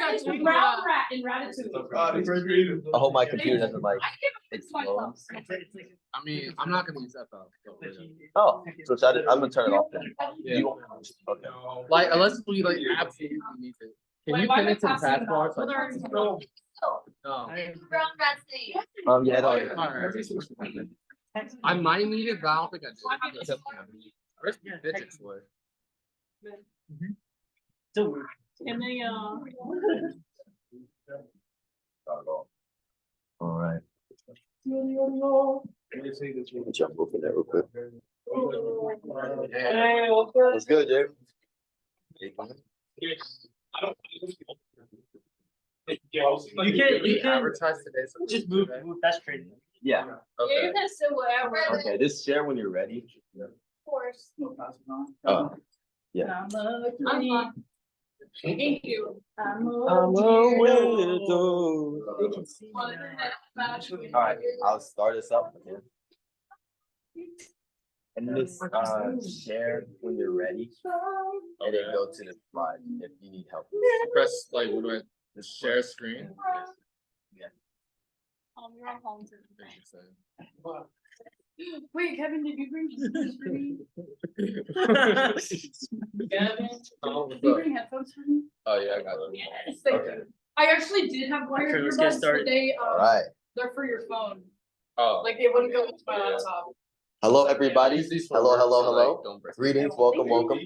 Ratatouille. Brown rat in Ratatouille. I hope my computer doesn't like explode. I mean, I'm not gonna use that though. Oh, so I'm gonna turn it off then. Yeah. Okay. Like, unless we like absolutely need it. Can you pin it to the taskbar? No. No. Brown rat thing. Yeah, no, Alright. I might need it, but I don't think I do. Where's the fidget toy? And they all right. Jump over there real quick. What's good, Jay? You can Advertise today. So just move. That's crazy. Yeah. You Okay. can say whatever. Okay, just share when you're ready. Of course. Oh, yeah. I'm fine. Thank you. All right, I'll start us up again. And just share when you're ready, and then go to the slide if you need help. Press like what do I just share screen? You're on home too. Wait, Kevin, did you bring headphones for me? Kevin, Oh, did you bring headphones for me? oh yeah, I got it. Yes, thank Okay. you. I actually did have wired Okay, let's get earbuds, but started. they All right. they're for your phone. Oh. Like they wouldn't go into my laptop. Hello, everybody. Use these for Hello, work, hello, so, like, hello. don't break it. Greetings, welcome, welcome.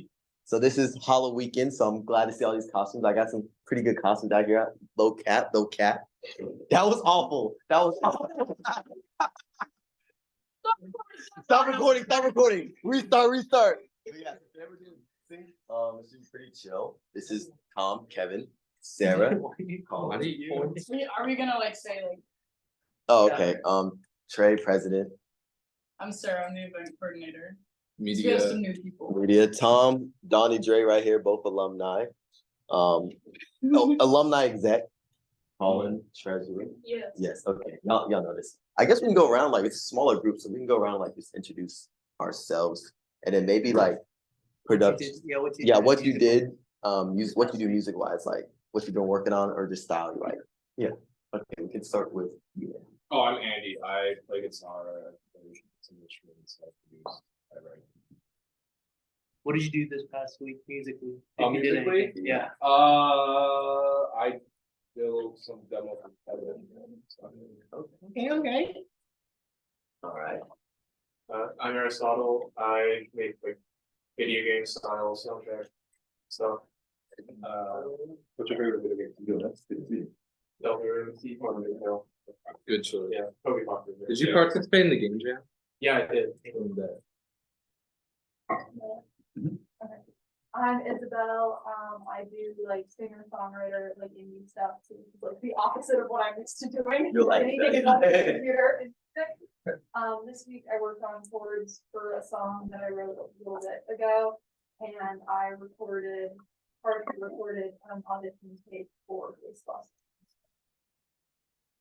So this is Halloween weekend, so I'm glad to see all these costumes. I got some pretty good costumes out here. Low cat. That was awful. That was awful. Stop recording. Restart. Yeah. This is pretty chill. This is Tom, Kevin, Sarah. Why do you? Are we gonna like say like Oh, okay. Trey, president. I'm Sarah, I'm the event coordinator. We Media. have some new people. Media. Tom, Donnie, Dre, right here, both alumni. Alumni exec. Colin, treasurer. Yes. Yes. Okay. Y'all know this. I guess we can go around like it's a smaller group, so we can go around like just introduce ourselves, and then maybe like production. Yeah, what you did. Use what you do music wise, like what you've been working on, or just style you like. Yeah. Okay. We can start with you. Oh, I'm Andy. I play guitar, some instruments, I produce, I write. What did you do this past week musically? If you did Musically? anything, yeah. I built some demo for Kevin. Okay. All right. I'm Aristotle. I make like video game style soundtrack stuff. What's your favorite video game? That's good to see. Good choice. Yeah, Toby Hawk. Did you participate in the game jam? Yeah, I did. I'm Isabel. I do like singer-songwriter, like indie stuff. So it's like the opposite of what I'm used to doing. You're like Anything that. about the computer is sick. This week I worked on chords for a song that I wrote a little bit ago, and I partially recorded an audition tape for this last.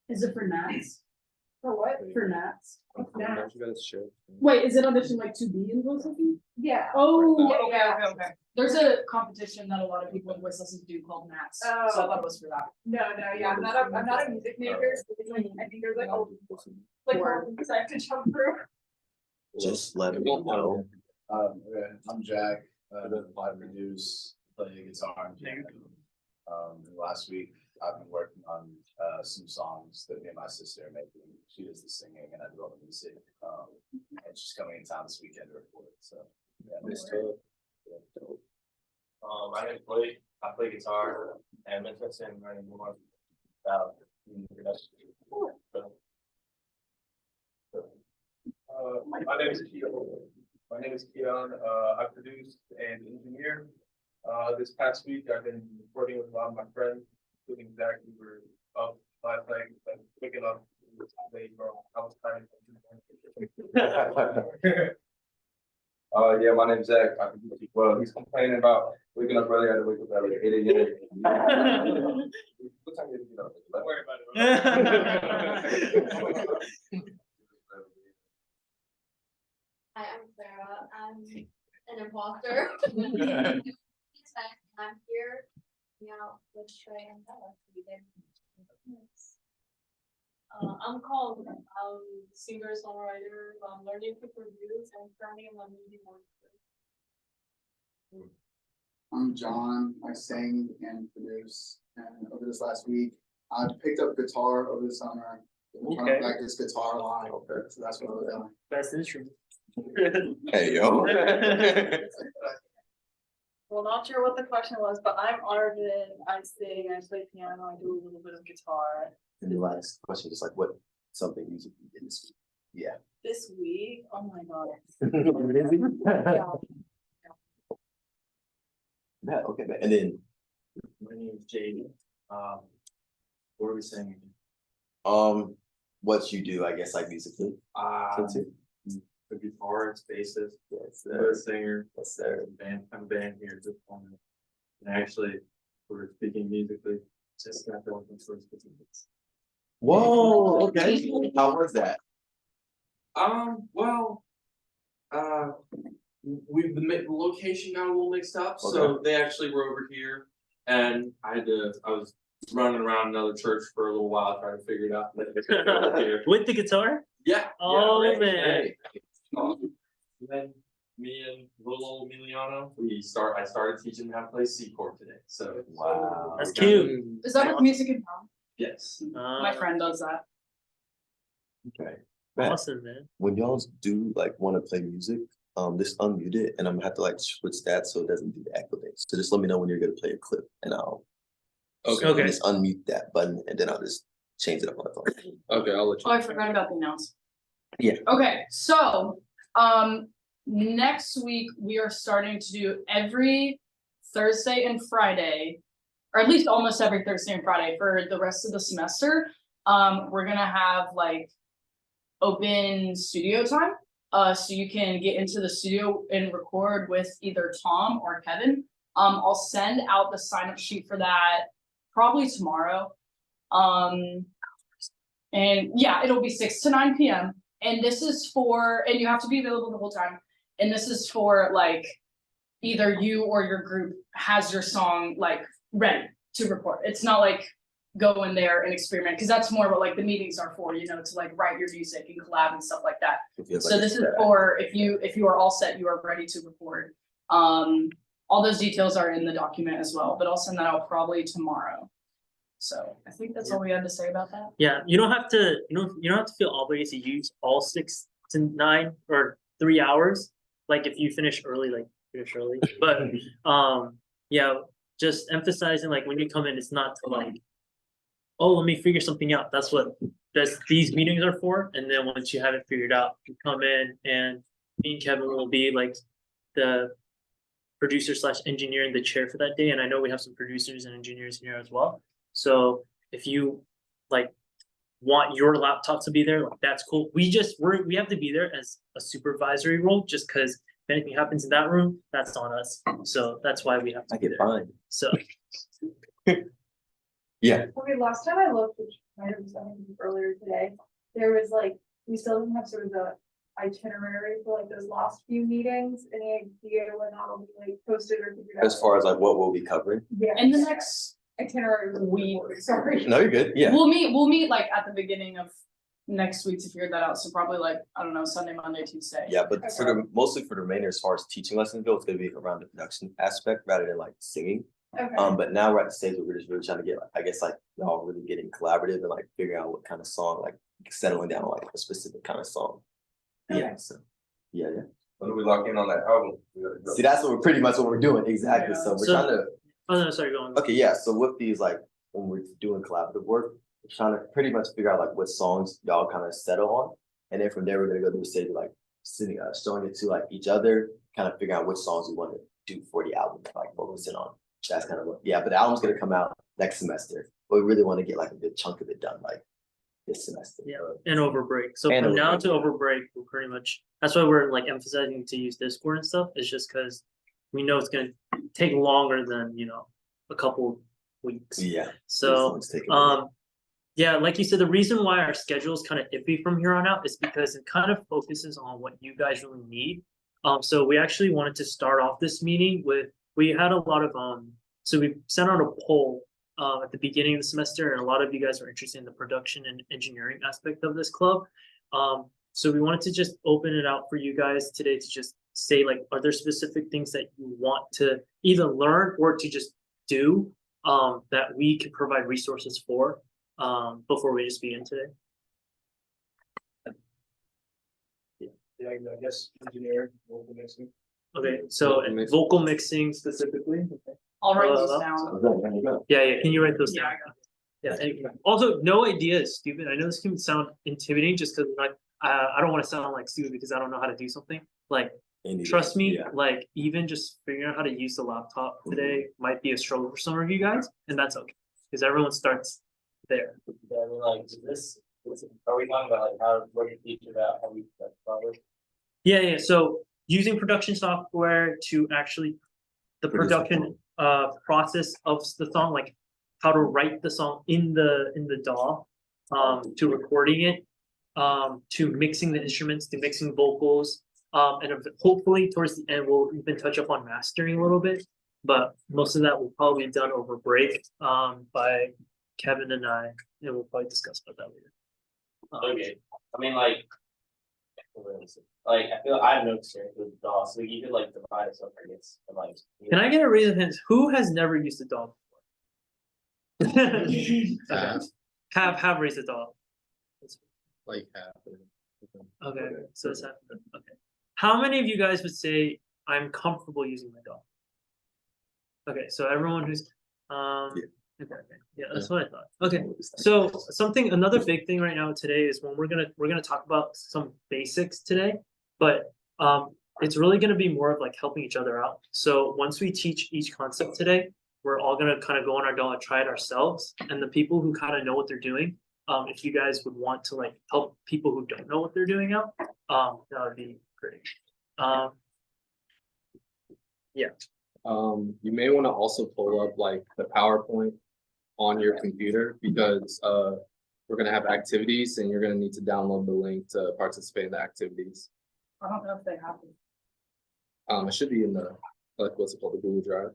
Is it for Nats? For what? For Nats? Don't you guys share? Wait, is it audition like to be in voice lessons? Yeah. Oh, Yeah. okay. There's a competition that a lot of people in voice lessons do called Nats. So I thought it was for that. No, yeah, I'm not a music major. So it's like, I think there's like more things I have to jump through. Just let me know. Okay, I'm Jack, I produce, play guitar and piano. Last week, I've been working on some songs that me and my sister are making. She does the singing and I do all the music. And she's coming in town this weekend to record, so. Yeah, My name is Blake. I play guitar and I'm interested in learning more about production. My name is Keon. I produce and engineer. This past week, I've been recording with a lot of my friends, including Zach. We were up last night, like picking up late, bro. I was tired. Yeah, my name's Zach. I produce as well. He's complaining about waking up early. I had to wake up at like 8 a.m. What time did you get up? Don't worry about it. Hi, I'm Sarah. I'm an imposter. I'm here Yeah, let's try and tell us. We did. I'm called, singer songwriter, learning to produce and currently I'm a media worker. I'm John. I sing and produce, and over this last week, I picked up guitar over the summer. I'm trying to Okay. practice guitar a lot, so that's what we're doing. Best instrument. Hey, yo. Well, not sure what the question was, but I'm Arvin. I sing, I play piano, I do a little bit of guitar. And the last question is like, what something music you did this week? Yeah. This week, oh my god. Yeah, okay, man. And then My name is Jade. What are we saying? what you do, I guess, like musically. The guitarist, bassist, Yes, the singer, yes, sir. I'm a band here at this point. And actually, we're speaking musically, just got the open source business. Whoa, okay. How was that? Well, we've the location got a little mixed up, so they actually were over here, and I was running around another church for a little while trying to figure it out. With the guitar? Yeah. Oh, right, man. right. And then me and little old Emiliano, I started teaching him how to play C chord today. So Wow. That's cute. Is that with music in prom? yes. My friend does that. Okay. Man, Awesome, man. when y'all do like want to play music, just unmute it, and I'm gonna have to like switch that so it doesn't do the echo thing. So just let me know when you're gonna play a clip, and I'll Okay. just unmute that button, and then I'll just change it up on the phone. Okay, I'll let you. Oh, I forgot about the announcement. Yeah. Okay, so, next week, we are starting to do every Thursday and Friday, or at least almost every Thursday and Friday for the rest of the semester. We're gonna have like open studio time. So you can get into the studio and record with either Tom or Kevin. I'll send out the sign up sheet for that probably tomorrow. And yeah, it'll be 6 to 9 p.m. And this is for, and you have to be available the whole time. And this is for like, either you or your group has your song like ready to record. It's not like go in there and experiment, because that's more what like the meetings are for, you know, to like write your music and collab and stuff like that. So this is for if you are all set, you are ready to record. All those details are in the document as well, but I'll send that out probably tomorrow. So I think that's all we had to say about that. Yeah, you don't have to, you don't have to feel obligated to use all 6 to 9 or 3 hours. Like if you finish early, like finish early. But yeah, just emphasizing like when you come in, it's not to like, oh, let me figure something out. That's what these meetings are for. And then once you have it figured out, you come in, and me and Kevin will be like the producer / engineer in the chair for that day. And I know we have some producers and engineers here as well. So if you like want your laptop to be there, like that's cool. We have to be there as a supervisory role, just because if anything happens in that room, that's on us. So that's why we have to I be get there. fined. So Yeah. Okay, last time I looked, which might have been earlier today, there was like, we still didn't have sort of the itinerary for like those last few meetings. Any idea when that'll be like posted or figured out? As far as like what we'll be covering. Yeah. In the next Itinerary week. Sorry. No, you're good. Yeah. We'll meet like at the beginning of next week to figure that out. So probably like, I don't know, Sunday, Monday, Tuesday. Yeah, but mostly for the remainder, as far as teaching lessons go, it's gonna be around the production aspect rather than like singing. Okay. But now we're at the stage where we're just really trying to get, like, I guess, like y'all really getting collaborative and like figuring out what kind of song, like settling down on, like a specific kind of song. Yeah. Okay. So. Yeah. When do we lock in on that album? See, that's what we're pretty much what we're doing. Exactly. Yeah. So we're So- trying to. oh no, sorry, go on. Okay. Yeah. So with these, like when we're doing collaborative work, we're trying to pretty much figure out like what songs y'all kind of settle on, and then from there we're gonna go to a stage of like sitting, showing it to like each other, kind of figuring out which songs we want to do for the album, like focusing on. That's kind of what, yeah, but the album's gonna come out next semester. But we really want to get like a good chunk of it done like this semester. Yeah, and over break. So And from over now break, to yeah. over break, we're pretty much, that's why we're like emphasizing to use Discord and stuff. It's just because we know it's gonna take longer than, a couple weeks. Yeah. So It's taking a minute. yeah, like you said, the reason why our schedule is kind of iffy from here on out is because it kind of focuses on what you guys really need. So we actually wanted to start off this meeting with, we had a lot of So we sent out a poll at the beginning of the semester, and a lot of you guys are interested in the production and engineering aspect of this club. So we wanted to just open it out for you guys today to just say, like, are there specific things that you want to either learn or to just do that we can provide resources for before we just begin today? Yeah, I guess engineer, vocal mixing. Okay, so vocal mixing specifically. I'll write these Uh, down. Yeah, can you write those Yeah, down? I got Yeah, and also, no idea is stupid. I know this can sound intimidating just because like I don't want to sound like stupid because I don't know how to do something. Like, trust me, Yeah. like even just figuring out how to use the laptop today might be a struggle for some of you guys, and that's okay because everyone starts there. Yeah, I mean, like, are we talking about like how, what you teach about how we cover? Yeah. So using production software to actually the Produce a production process of the song, like how to write the song in the DAW, to recording it, to mixing the instruments, to mixing vocals, and hopefully towards the end we'll even touch up on mastering a little bit. But most of that will probably be done over break by Kevin and I, and we'll probably discuss about that later. Okay, I mean, like, I feel I have no experience with DOS, so you could like divide us up, I guess, and like. Can I get a raise of hands? Who has never used a DAW before? Okay. Have raised a DAW. Like half. Okay, so it's half. Okay. How many of you guys would say I'm comfortable using my DAW? Okay, so everyone who's okay, yeah, that's what I thought. Okay, so another big thing right now today is when we're gonna talk about some basics today, but it's really gonna be more of like helping each other out. So once we teach each concept today, we're all gonna kind of go on our DAW and try it ourselves. And the people who kind of know what they're doing, if you guys would want to like help people who don't know what they're doing out, that would be great. Yeah. You may want to also pull up like the PowerPoint on your computer because we're gonna have activities and you're gonna need to download the link to participate in the activities. I don't know if they have it. It should be in the like what's it called, the Google Drive.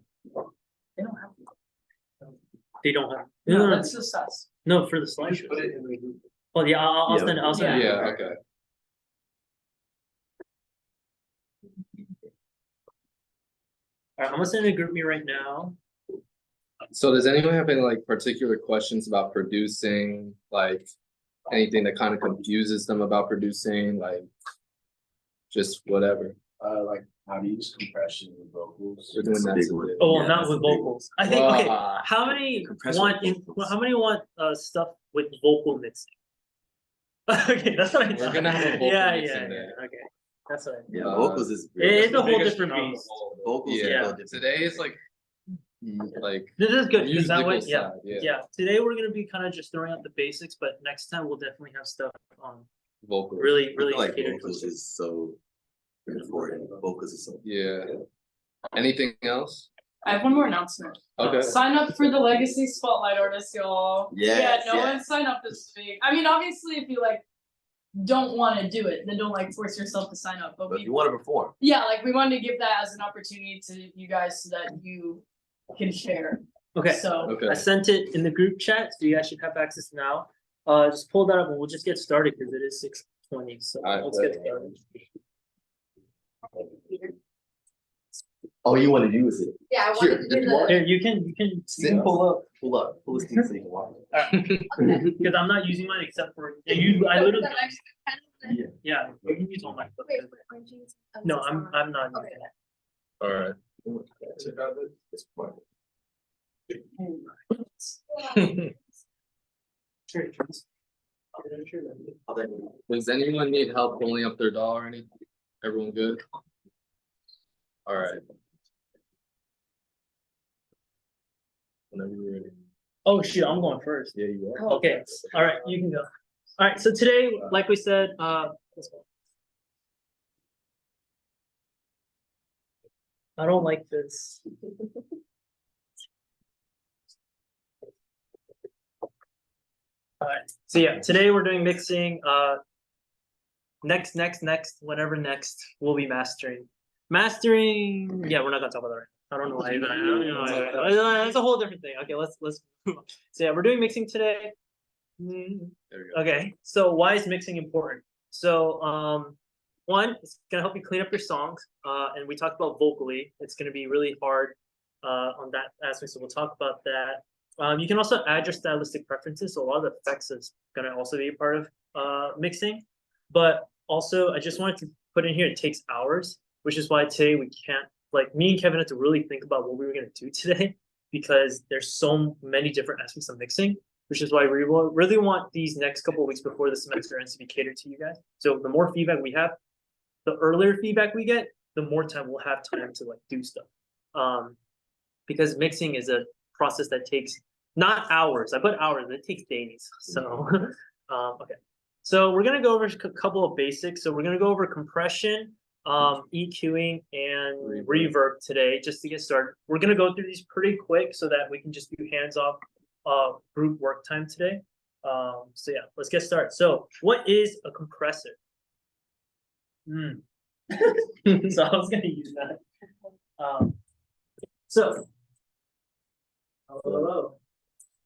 They don't have it. They don't have. No, that's just us. No, for the slideshow. Oh yeah, I'll send it. I'll send it. Yeah, okay. Alright, I'm gonna send a group me right now. So does anyone have any like particular questions about producing, like anything that kind of confuses them about producing, like just whatever? Like how to use compression with vocals. We're doing That's a that big today. one. Oh, Yeah, not that's with a big vocals. I think okay. Wow. How many Compressor want vocals. how many want stuff with vocal mixing? Okay, that's what I We're thought. gonna have a vocal yeah, mixing yeah, day. okay. That's what I Yeah, Uh, vocals is. It's a whole biggest different chunk of beast. all of it. Vocals is a Yeah, whole different today is like This is good because that way, musical yeah. side, yeah, Yeah, today we're gonna be kind of just throwing out the basics, but next time we'll definitely have stuff on vocals. really, I really feel like catered vocals towards it. is so important. Vocals is so. Yeah. Anything else? I have one more announcement. Okay. Sign up for the Legacy Spotlight Artist, y'all. Yes, Yeah, no one yes. sign up this week. I mean, obviously, if you like don't want to do it, then don't like force yourself to sign up. But But if we, you want to perform, yeah, like we wanted to give that as an opportunity to you guys so that you can share. Okay, So Okay. I sent it in the group chat, so you guys should have access now. Just pull that up and we'll just get started because it is 6:20, so Alright, let's get started. oh, you want to use it? Yeah, I Sure, wanted to if do you want. Here, you can You can pull up the seat so you can watch it. because I'm not using mine except for I literally The next 10 minutes. yeah, you can use all my stuff. Wait, aren't you- No, I'm not Okay. using it. All right. It's fun. Does anyone need help pulling up their DAW or anything? Everyone good? All right. Whenever you're ready. Oh shoot, I'm going first. Yeah, you are. Okay, all right, you can go. All right, so today, like we said, let's go. I don't like this. Alright, so yeah, today we're doing mixing, next, whatever next, we'll be mastering. Mastering, yeah, we're not gonna talk about that right I don't know why. I don't know why. That's a whole different thing. Okay, let's move on. So yeah, we're doing mixing today. There we go. Okay, so why is mixing important? So one, it's gonna help you clean up your songs. And we talked about vocally. It's gonna be really hard on that aspect. So we'll talk about that. You can also add your stylistic preferences. So a lot of the effects is gonna also be a part of mixing. But also, I just wanted to put in here, it takes hours, which is why today we can't, like me and Kevin had to really think about what we were gonna do today because there's so many different aspects of mixing, which is why we really want these next couple of weeks before the semester ends to be catered to you guys. So the more feedback we have, the earlier feedback we get, the more time we'll have time to like do stuff. Because mixing is a process that takes not hours. I put hours, it takes days. So okay. So we're gonna go over a couple of basics. So we're gonna go over compression, EQing, and reverb today, just to get started. We're gonna go through these pretty quick so that we can just do hands-off group work time today. So yeah, let's get started. So what is a compressor? So I was gonna use that.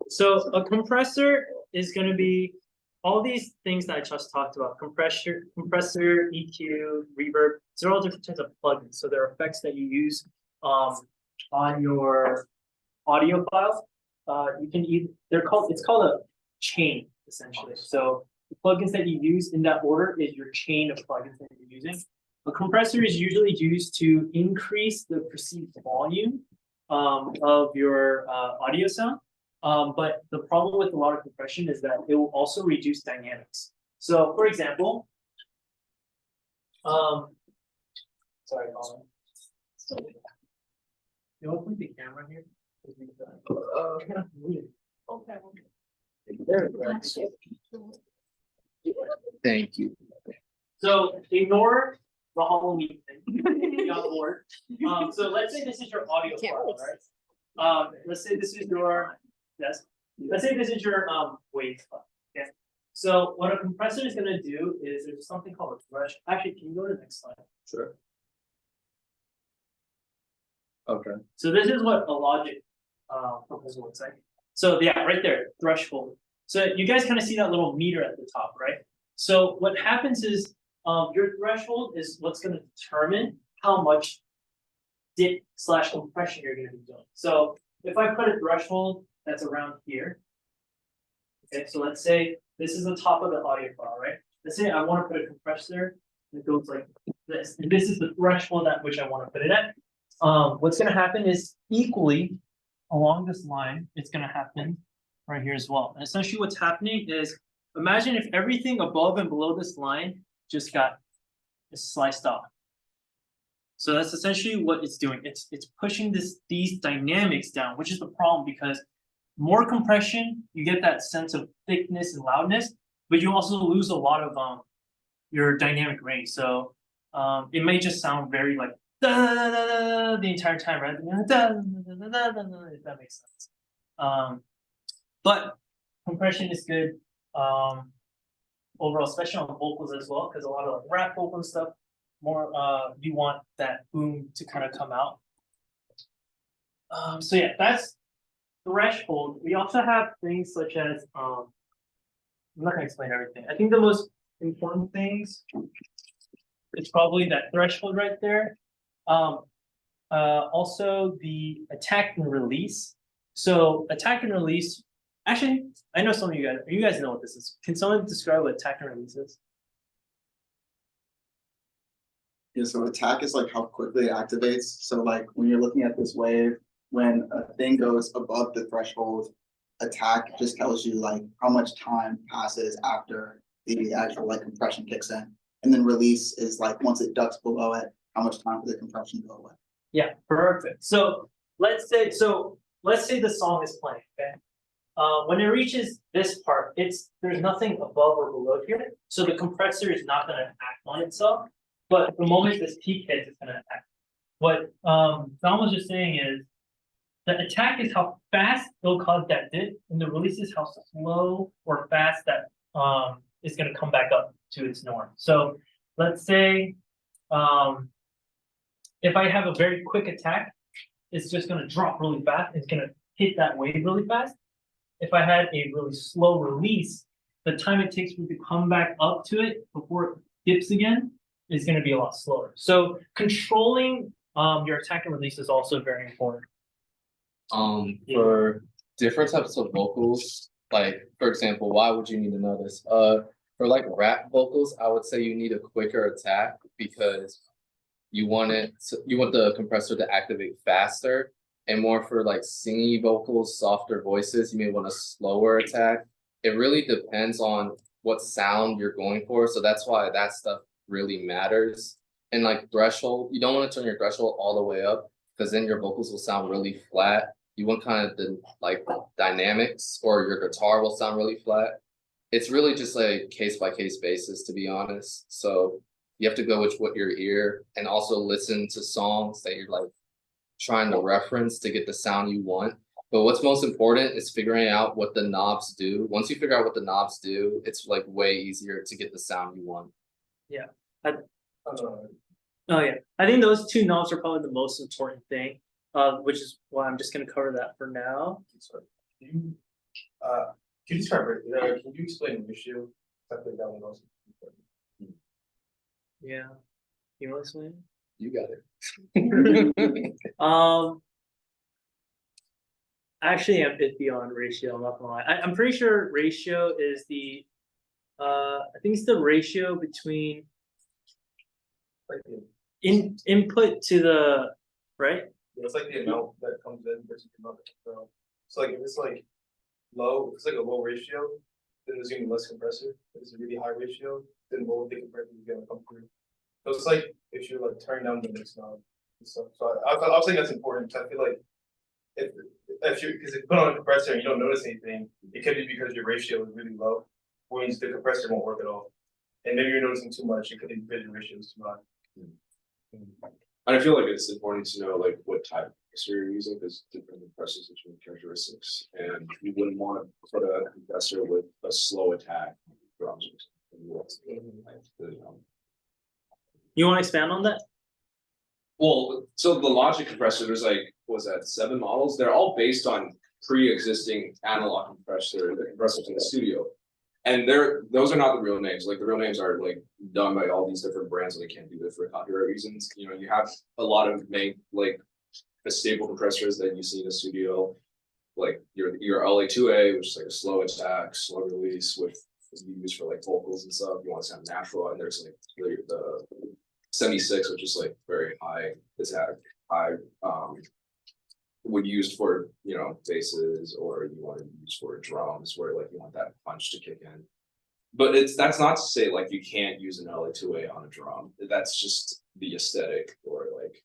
So a compressor is gonna be all these things that I just talked about: compressor, EQ, reverb. These are all different types of plugins. So there are effects that you use on your audio files. You can it's called a chain essentially. So the plugins that you use in that order is your chain of plugins that you're using. A compressor is usually used to increase the perceived volume of your audio sound. But the problem with a lot of compression is that it will also reduce dynamics. So for example, sorry, Colin. You want to put the camera here? Okay. There we go. Thank you. So ignore the Halloween thing. Be on board. So let's say this is your audio file, right? Let's say this is your Let's say this is your wave file. Okay. So what a compressor is going to do is there's something called a thresh. Actually, can you go to the next slide? Sure. Okay. So this is what a Logic proposal looks like. So yeah, right there, threshold. So you guys kind of see that little meter at the top, right? So what happens is your threshold is what's going to determine how much dip/compression you're going to be doing. So if I put a threshold that's around here, okay, so let's say this is the top of the audio file, right? Let's say I want to put a compressor that goes like this, and this is the threshold at which I want to put it at. What's going to happen is equally along this line, it's going to happen right here as well. And essentially what's happening is, imagine if everything above and below this line just got sliced off. So that's essentially what it's doing. It's pushing these dynamics down, which is the problem, because more compression, you get that sense of thickness and loudness, but you also lose a lot of your dynamic range. So it may just sound very like the entire time, right? If that makes sense. But compression is good overall, especially on vocals as well, because a lot of like rap vocal and stuff, more you want that boom to kind of come out. So yeah, that's threshold. We also have things such as I'm not gonna explain everything. I think the most important things is probably that threshold right there. Also the attack and release. So attack and release, actually, I know some of you guys know what this is. Can someone describe what attack and release is? Yeah, so attack is like how quickly it activates. So like when you're looking at this wave, when a thing goes above the threshold, attack just tells you like how much time passes after the actual like compression kicks in. And then release is like once it ducks below it, how much time for the compression to go away. Yeah, perfect. So let's say the song is playing, okay? When it reaches this part, there's nothing above or below here, so the compressor is not gonna act on itself. But the moment this peak hits, it's gonna attack. What Don was just saying is the attack is how fast it'll cause that dip, and the release is how slow or fast that is gonna come back up to its norm. So let's say if I have a very quick attack, it's just gonna drop really fast, it's gonna hit that wave really fast. If I had a really slow release, the time it takes for it to come back up to it before it dips again is gonna be a lot slower. So controlling your attack and release is also very important. For different types of vocals, like for example, why would you need to know this? For like rap vocals, I would say you need a quicker attack because you want the compressor to activate faster. And more for like singing vocals, softer voices, you may want a slower attack. It really depends on what sound you're going for. So that's why that stuff really matters. And like threshold, you don't want to turn your threshold all the way up because then your vocals will sound really flat. You want kind of the like dynamics, or your guitar will sound really flat. It's really just like case by case basis, to be honest. So you have to go with what your ear, and also listen to songs that you're like trying to reference to get the sound you want. But what's most important is figuring out what the knobs do. Once you figure out what the knobs do, it's like way easier to get the sound you want. Yeah. Oh yeah, I think those two knobs are probably the most important thing, which is why I'm just gonna cover that for now. Sorry. Can you describe it? Can you explain the issue? I think that one also important. Yeah, you want to explain? You got it. Actually, I'm iffy on ratio. I'm not gonna lie. I'm pretty sure ratio is the, I think it's the ratio between Like the, input to the right. it's like the amount that comes in versus the amount that comes out. So like if it's like low, if it's like a low ratio, then there's gonna be less compressor. If it's a really high ratio, then more of the compressor is gonna come through. So it's like if you like turn down the mix knob and stuff. So I was saying that's important. I feel like if you, because if you put on a compressor and you don't notice anything, it could be because your ratio is really low, which means the compressor won't work at all. And maybe you're noticing too much, it could be because your ratio is too high. And I feel like it's important to know like what type of compressor you're using, because different compressors have different characteristics, and you wouldn't want to put a compressor with a slow attack drums. You want to expand on that? Well, so the Logic compressor, there's like, what was that, 7 models? They're all based on pre-existing analog compressors in the studio. And those are not the real names. Like the real names are like done by all these different brands, and they can't do it for copyright reasons. You know, you have a lot of like the stable compressors that you see in the studio, like your LA2A, which is like a slow attack, slow release with used for like vocals and stuff. You want to sound natural, and there's like the 76, which is like very high attack, high would use for, you know, basses, or you want to use for drums where like you want that punch to kick in. But that's not to say like you can't use an LA2A on a drum. That's just the aesthetic, or like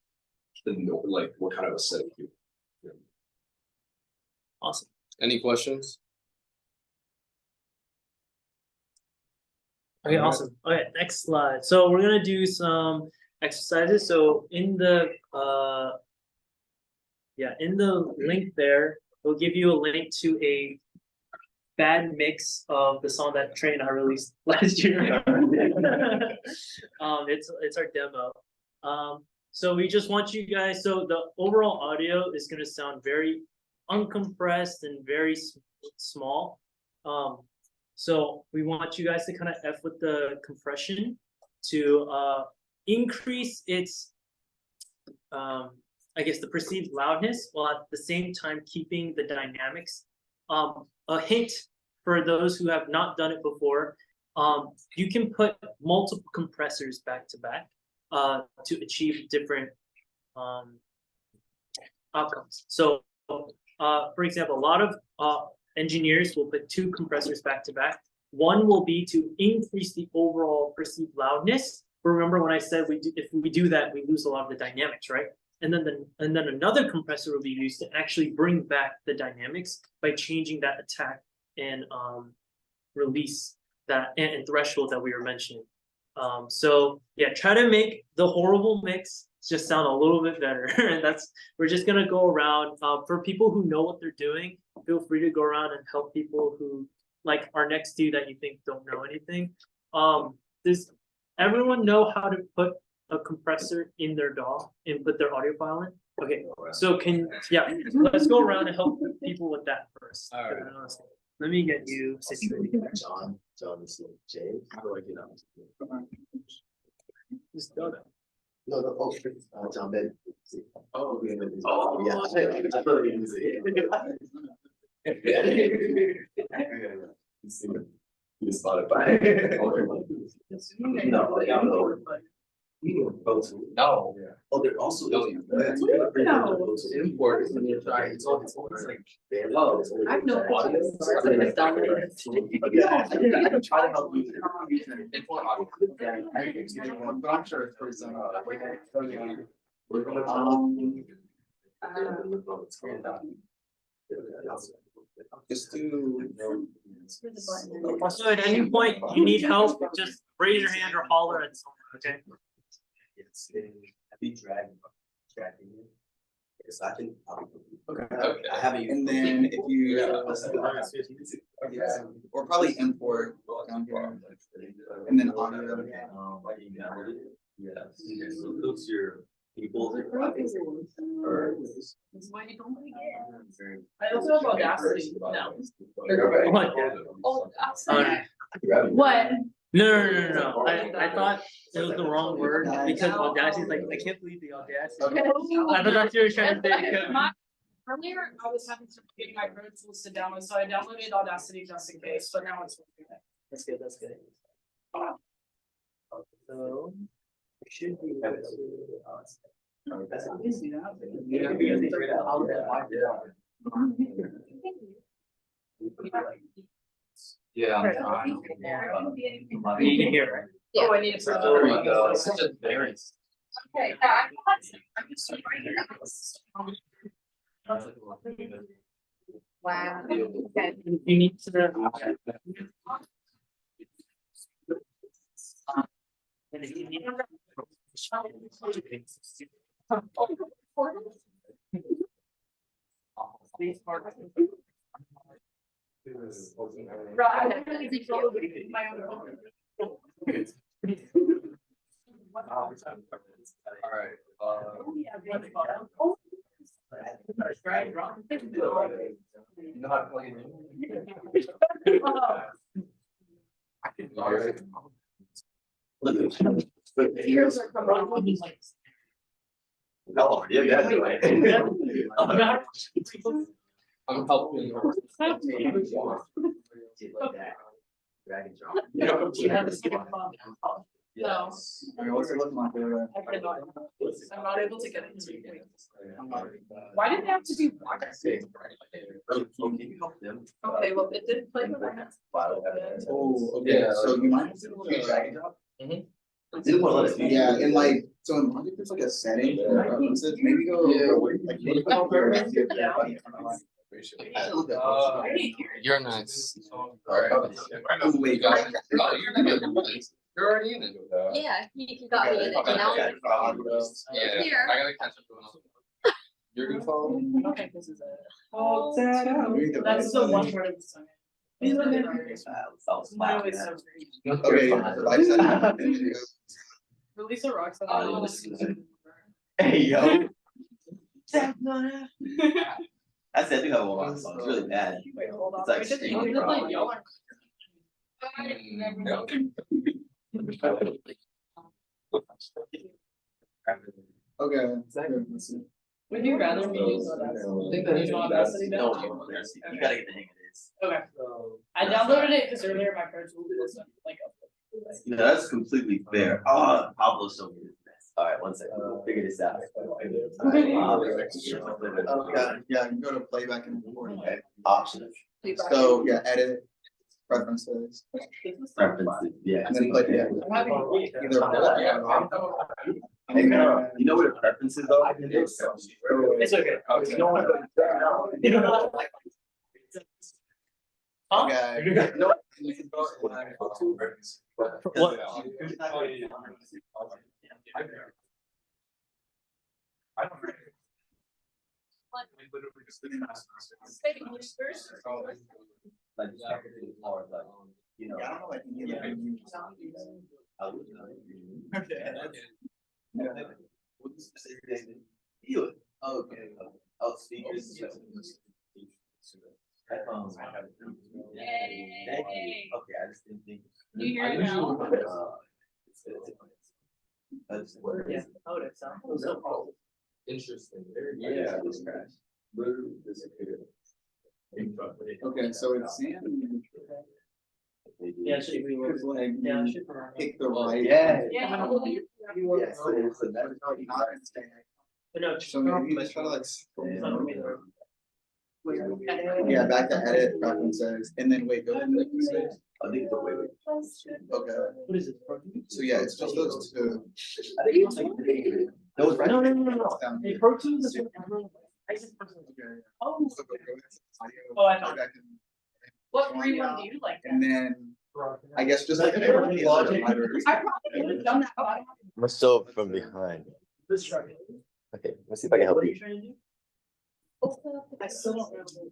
like what kind of aesthetic you. Awesome. Any questions? Okay, awesome. Okay, next slide. So we're gonna do some exercises. So in the link there, we'll give you a link to a bad mix of the song that Trey and I released last year. It's our demo. So we just want you guys, so the overall audio is gonna sound very uncompressed and very small. So we want you guys to kind of F with the compression to increase its, I guess, the perceived loudness, while at the same time keeping the dynamics. A hint for those who have not done it before, you can put multiple compressors back to back to achieve different outcomes. So, for example, a lot of engineers will put 2 compressors back to back. One will be to increase the overall perceived loudness. Remember when I said if we do that, we lose a lot of the dynamics, right? And then another compressor will be used to actually bring back the dynamics by changing that attack and release that and threshold that we were mentioning. So yeah, try to make the horrible mix just sound a little bit better. And we're just gonna go around. For people who know what they're doing, feel free to go around and help people who like are next to you that you think don't know anything. Does everyone know how to put a compressor in their DAW and put their audio file in? Okay, so let's go around and help people with that first. Alright. Let me get you situated. John, this is James. How do I get on? Just go there. No, John Ben. Oh, Yeah. You spotted by. No, No. Oh, they're also. Import when you're trying, it's always like. I've no. I can try to help you. But I'm sure it's pretty similar. Just do. Also, at any point you need help, just raise your hand or holler at someone, okay? Be dragging you. Yes, I can. Okay. I haven't. And then if you. Yeah, or probably import down here. And then audio. Yeah, looks your people. I also have Audacity now. What? No, I thought it was the wrong word because Audacity is like, I can't believe the Audacity. Okay. I thought that's what you were trying to say. because- Earlier, I was having some getting my Pro Tools to download, so I downloaded Audacity just in case, but now it's working. That's good, that's good. So. it Should be. Yeah. You can hear, right? Oh, I need to. There we go. It's such a very. Okay. Wow. You need to. And if you need. Please mark. Right, I really think so, my own phone. Alright, you know how to plug it Here's our camera. Oh, yeah, I'm helping. Drag and drop. No. I mean, what's it looking like over I cannot. I'm not able to get into it. Why did they have to do black? Can you help them? Okay, well, it did play the right. Oh, okay, Yeah, so you might have to. Drag and drop? Didn't want to let us. Yeah, and like, so in Logic, there's like a setting, for preferences. Maybe go. Like, maybe go up here and see if everybody kind of like. You're nice. Oh, wait. You're already in it. Yeah, you got me in it, you know? Yeah, Here. I gotta catch up to him. You're gonna follow? Okay, this is it. Oh, that's the one word of the song. My always so great. Okay, I just had. Release a rock song. Hey, yo. That's it, I think I have one song, it's really bad. Wait, hold on. It's like Wait, did streaming they play rock. Y'all Okay. Would you rather me use Audacity? Audacity No, now? you gotta get the hang of this. Okay. I downloaded it because earlier my Pro Tools wasn't like up. No, that's completely fair. Oh, Pablo showed me this mess. Alright, one second, we'll figure this out. Yeah, you go to playback and recording. Okay, options. So, yeah, edit, preferences, Preferences, yeah. and then play, yeah. I'm having. Either. You know what the preferences are? It's okay. Okay. No. What? Like, more like, you know. Yeah, I don't know, like, you know, I would, Okay. What's the specific name? Feel it. Okay. Oh, speakers. Headphones. Yay. Thank you. Okay, I just didn't think. You hear it now? Yeah. Oh, that sounds so cool. Interesting. Yeah, this crash. Okay, so it's sand. Yeah, should we It's like Yeah, you should pick the right. Yeah. Yeah. Yes, so that's not staying. No, So maybe let's try to like. Yeah, back to edit preferences, and then wait, go to preferences. I think the way we. Okay, What is it? so yeah, it's just those two. Those right? No. Down Hey, here. proteins is. I said proteins. Oh. So go ahead. Oh, I found Go back What free one do you like? And then, I guess just like. Like, I probably would have done that, but I don't have. I'm so from behind. This truck. Okay, let's see if I can help What are you. you trying to do? I still don't know.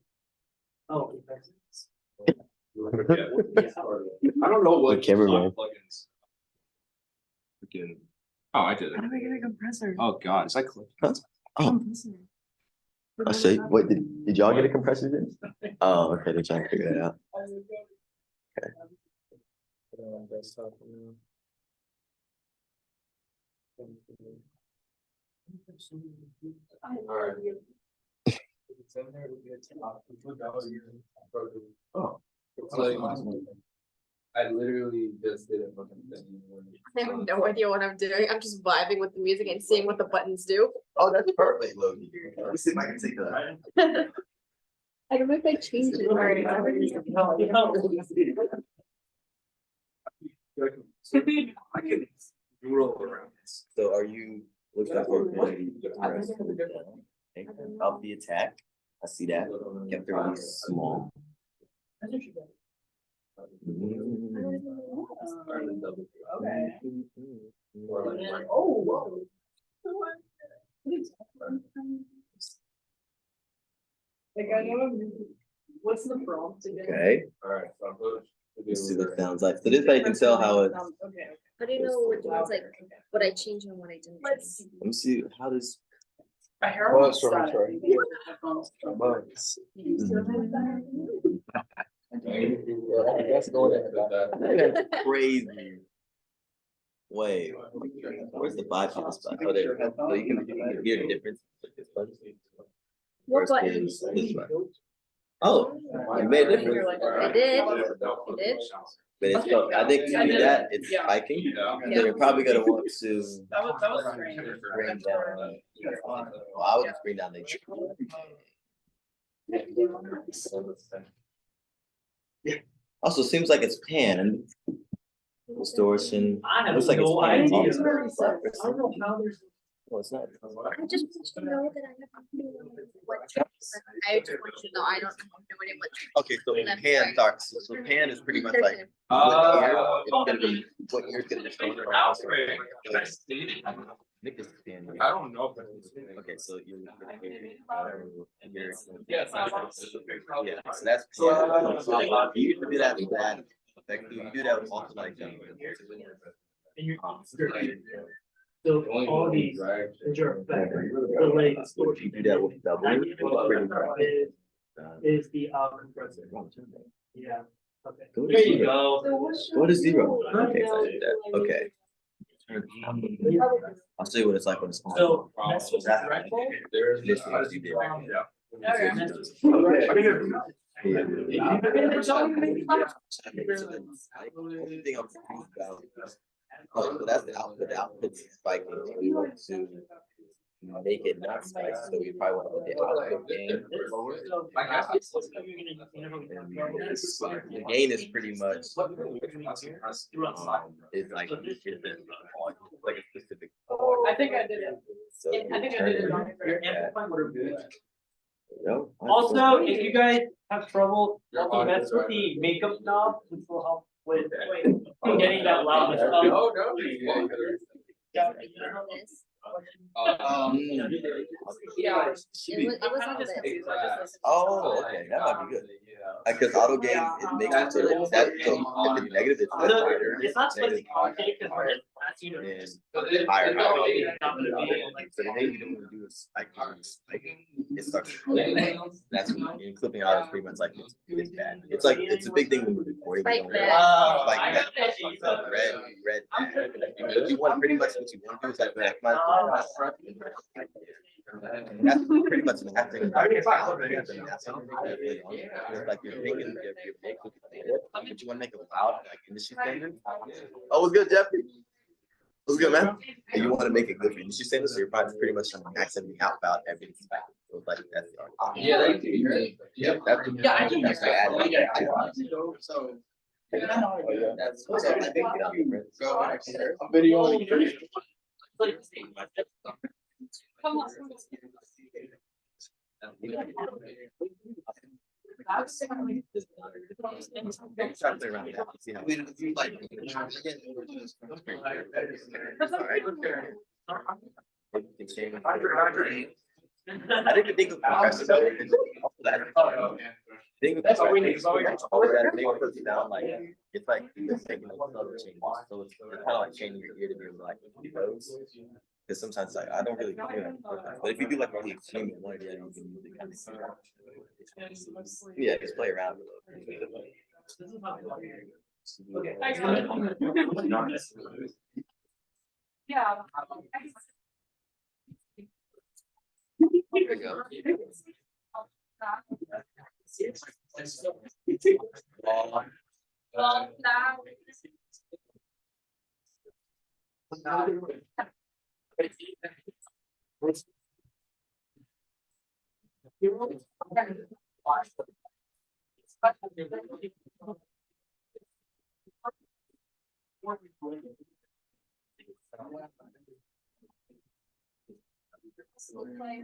Oh. I don't know what. The cameraman. Plugins. Freaking. Oh, I did it. do I get a compressor? Oh, God, is that clip? Oh, I say, what, did y'all get a compressor then? Oh, okay, they're trying to figure that out. Oh. It's like, I literally just did a fucking thing. I have no idea what I'm doing. I'm just vibing with the music and seeing what the buttons do. Oh, that's perfect, Logan. Let me see if I can take that. I don't know if I changed it already. I can roll around this. So are you looking for of the attack? I see that. Kept it really small. Okay. Oh, whoa. Like I know, what's the prompt again? Okay, Alright, so I'm supposed to let's see do. what it sounds like. So this way you can tell how it's, Okay. How do you know which ones like what I changed and what I didn't change? let me see, how does, I hear Oh, all sorry, static. sorry. Maybe the headphones. That's going into that. crazy. Wait, where's the bypass button? Oh, there, so you can hear the difference. with this button. What First button? is this one. Oh, you made a difference. I did. I did. But it's, so I think to do that, it's Yeah. spiking. Yeah. So you're probably gonna want to That was strange. bring down. Well, I would just bring down the. Also, seems like it's panned. Distortion. I have Looks like it's no panned. idea. Also. I don't know how there's. Well, it's not. I just want you to know that I have what I just want you to know I don't have no idea what. Okay, so pan talks, so pan is pretty much like. Uh, It's gonna be, what you're gonna be. Alfred, can I see it? Nick is pan. I don't know. Okay, so you're. Yes. Yeah, so that's. So you can do that with that. Like, you do that with also like. And you're. So all these, which are delayed You do that with double. is the compressor. Yeah, okay. Go to There you zero. go. Go to zero. Okay, so I did that. Okay. I'll show you what it's like when it's on. So that's what's correct. This is what you did. Only thing I'm confused about. Oh, so that's the output. The output's spiking. So we want to make it not spike. So we probably want to put the output gain. The gain is pretty much. Is like like a specific. I think I did it. So I think I did it wrong. Also, if you guys have trouble, mess with the makeup knob, which will help with getting that loudness. No. Yeah, you know this. Yeah. It was on this. Oh, okay, that might be good. Cause auto game, it makes it so that, so if it's negative, it's wider. It's not supposed to be Negative, complicated because we're that's you know. and higher. So the thing you don't wanna do is like, it starts. That's when clipping out is pretty much like, it's bad. It's like, it's a big thing when we're recording. Like you know, that. Like that, red, if you want, pretty much what you want to do is like, that's pretty much the thing. It's like you're making your mix, but you wanna make it loud, like industry standard. Oh, what's good, Jeffrey? What's good, man? And you wanna make it good for industry standards, so you're probably pretty much accenting out about everything's back. So it's like, that's. Yeah, that can be great. Yeah, that's. Yeah, I can That's hear the So. That's. I think, Go. Video. Come on. Try to play around with that, see how. I think the thing with progressive is that. Thing with that they put it down like, it's like it's taking a lot of changes, so it's kind of like changing your ear to be able to like those. Because sometimes like I don't really feel it, but if you do like really extreme one or the other, you can use it kind of. Yeah, just play around with it. Yeah. There you go.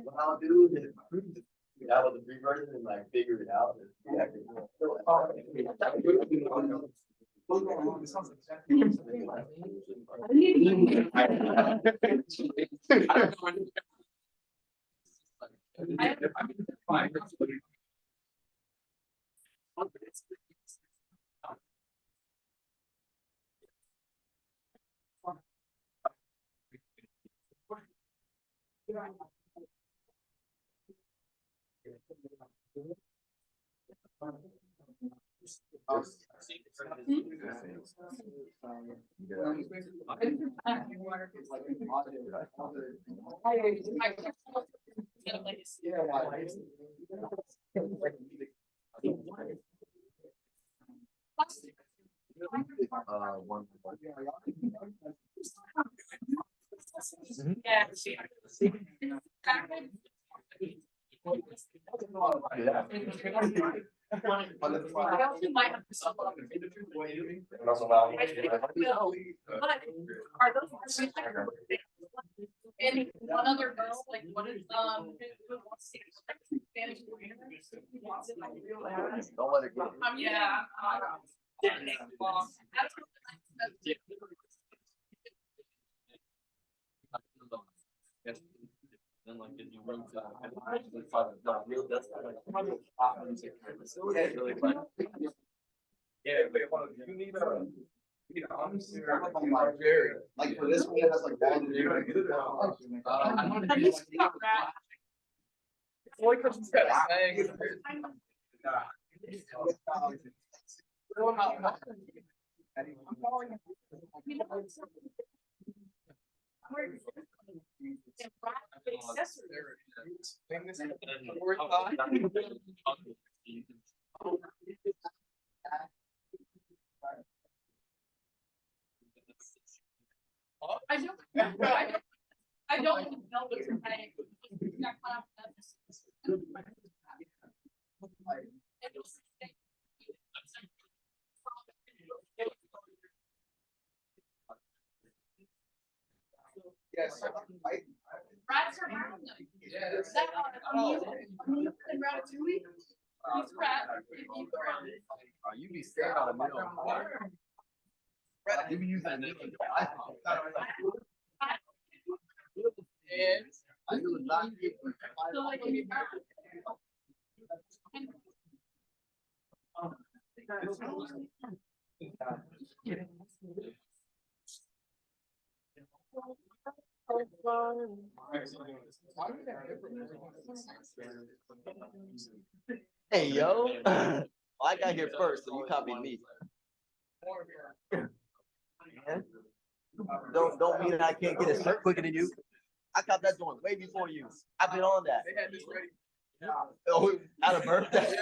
What I'll do is get out of the free version and like figure it out. Yeah. I also might have some. Are those? And one other girl, like, what is, who wants to Spanish? Who wants it, like, real bad. Don't let it go. Yeah. Then like if you run You need a. Honestly, Like for this one, it has like all the different. I don't know what's happening. Yes. Rats are around them. That, in Ratatouille, he's a rat, if you around it. You be staying on the middle. You be using that. So like, if you- Hey, yo. I got here first, so you copied me. Don't mean that I can't get a shirt quicker than you. I got that joint way before you. I've been on that. They had this ready. Oh, out of birthday.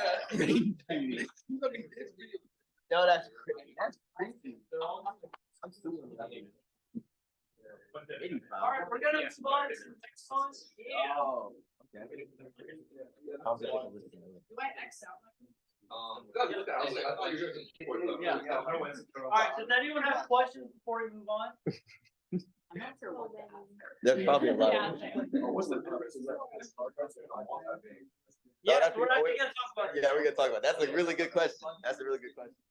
No, that's crazy. That's crazy. I'm suing you. All right, we're gonna move on to the next one. Yeah. Oh, okay. Do I X out? I was like, I thought you were gonna. Yeah. All right, does anyone have questions before we move on? I'm not sure what that is. There's probably a lot Yeah. of. What's the difference? Yeah, that's- we're oh, actually wait. gonna talk about it. Yeah, we're gonna talk about that. That's a really good question. That's a really good question.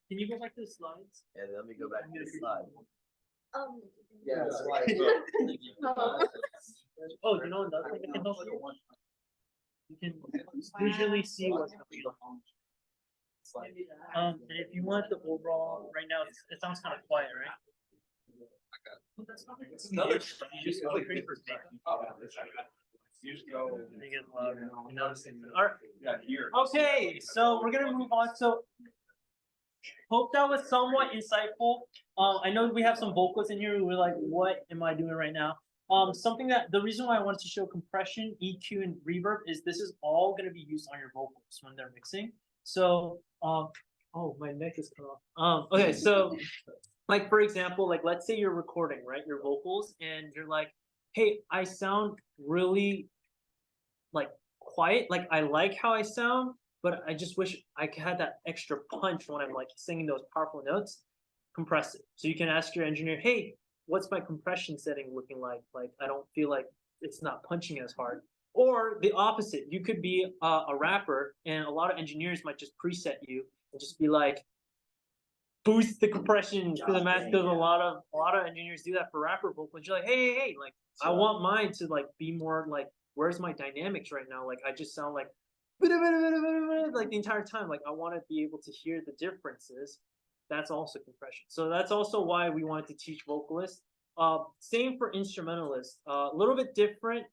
Can you go back to the slides? And let me go back to the slide. Yeah. it's like, Oh, you know another thing that can help you? You can visually see what's going on. And if you want the overall, right now, it sounds kind of quiet, right? You just go straight for big. Make it louder. All right. Yeah, here. Okay, so we're gonna move on. So hope that was somewhat insightful. I know we have some vocals in here who were like, what am I doing right now? Something that the reason why I wanted to show compression, EQ, and reverb is this is all gonna be used on your vocals when they're mixing. So oh, my neck is cut off. Okay, so like for example, like let's say you're recording, right, your vocals, and you're like, hey, I sound really like quiet, like I like how I sound, but I just wish I had that extra punch when I'm like singing those powerful notes. Compress it. So you can ask your engineer, hey, what's my compression setting looking like? Like I don't feel like it's not punching as hard. Or the opposite, you could be a rapper, and a lot of engineers might just preset you and just be like, boost the compression to the max. Because a lot of engineers do that for rapper vocals. You're like, hey, like I want mine to like be more like, where's my dynamics right now? Like I just sound like the entire time. Like I want to be able to hear the differences. That's also compression. So that's also why we wanted to teach vocalists. Same for instrumentalists. A little bit different,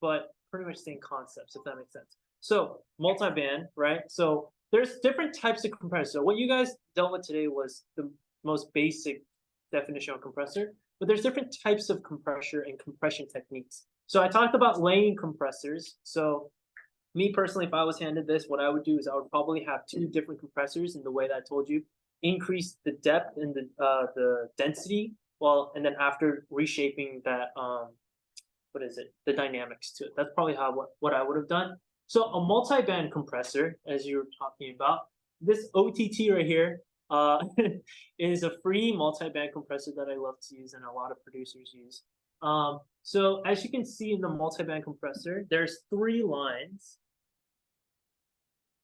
but pretty much same concepts, if that makes sense. So multiband, right? So there's different types of compressors. So what you guys dealt with today was the most basic definition of compressor, but there's different types of compressor and compression techniques. So I talked about lane compressors. So me personally, if I was handed this, what I would do is I would probably have two different compressors in the way that I told you, increase the depth and the density, and then after reshaping that, the dynamics to it. That's probably what I would have done. So a multi-band compressor, as you were talking about, this OTT right here is a free multi-band compressor that I love to use and a lot of producers use. So as you can see in the multi-band compressor, there's 3 lines.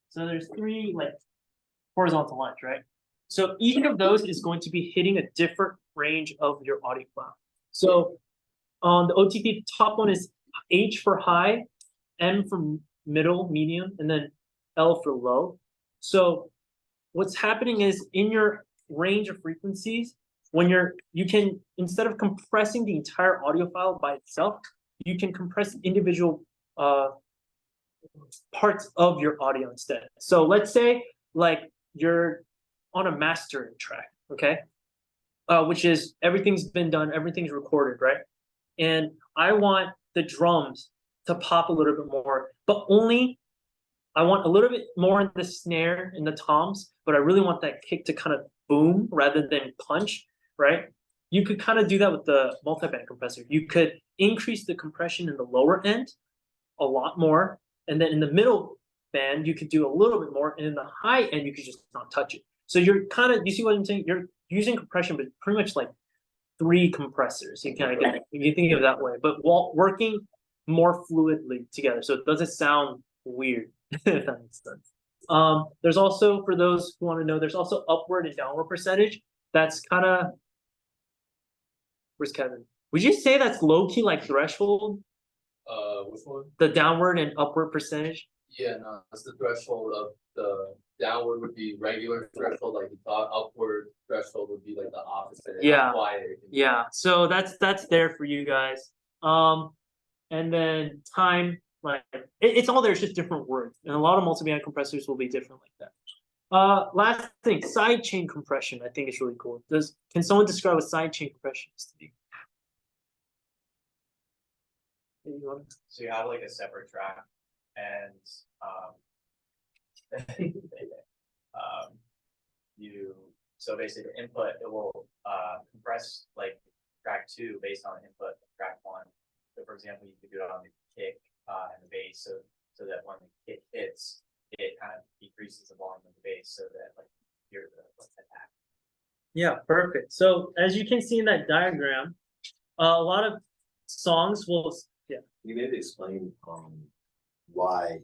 So there's 3 like horizontal lines, right? So each of those is going to be hitting a different range of your audio file. So on the OTT, the top one is H for high, M for middle, medium, and then L for low. So what's happening is in your range of frequencies, when you can, instead of compressing the entire audio file by itself, you can compress individual parts of your audio instead. So let's say like you're on a mastering track, okay? Which is everything's been done, everything's recorded, right? And I want the drums to pop a little bit more, but only I want a little bit more in the snare and the toms, but I really want that kick to kind of boom rather than punch, right? You could kind of do that with the multi-band compressor. You could increase the compression in the lower end a lot more, and then in the middle band, you could do a little bit more, and in the high end, you could just not touch it. So you're kind of, you see what I'm saying? You're using compression, but pretty much like 3 compressors. You kind of get it, if you think of it that way, but while working more fluidly together, so it doesn't sound weird, if that makes sense. There's also, for those who want to know, there's also upward and downward percentage. That's kind of, where's Kevin? Would you say that's low key like threshold? Which one? The downward and upward percentage? Yeah, no, that's the threshold of the downward would be regular threshold, like you thought, upward threshold would be like the opposite. How Yeah. quiet it can be. Yeah, so that's there for you guys. And then time, like it's all there, it's just different words. And a lot of multiband compressors will be different like that. Last thing, sidechain compression, I think is really cool. Can someone describe what sidechain compression is to me? So you have like a separate track and so basically the input, it will compress like track 2 based on the input of track 1. So for example, you could do it on the kick and the bass, so that when the kick hits, it kind of decreases the volume of the bass so that like you're the attack. Yeah, perfect. So as you can see in that diagram, a lot of songs will, yeah. You maybe explain why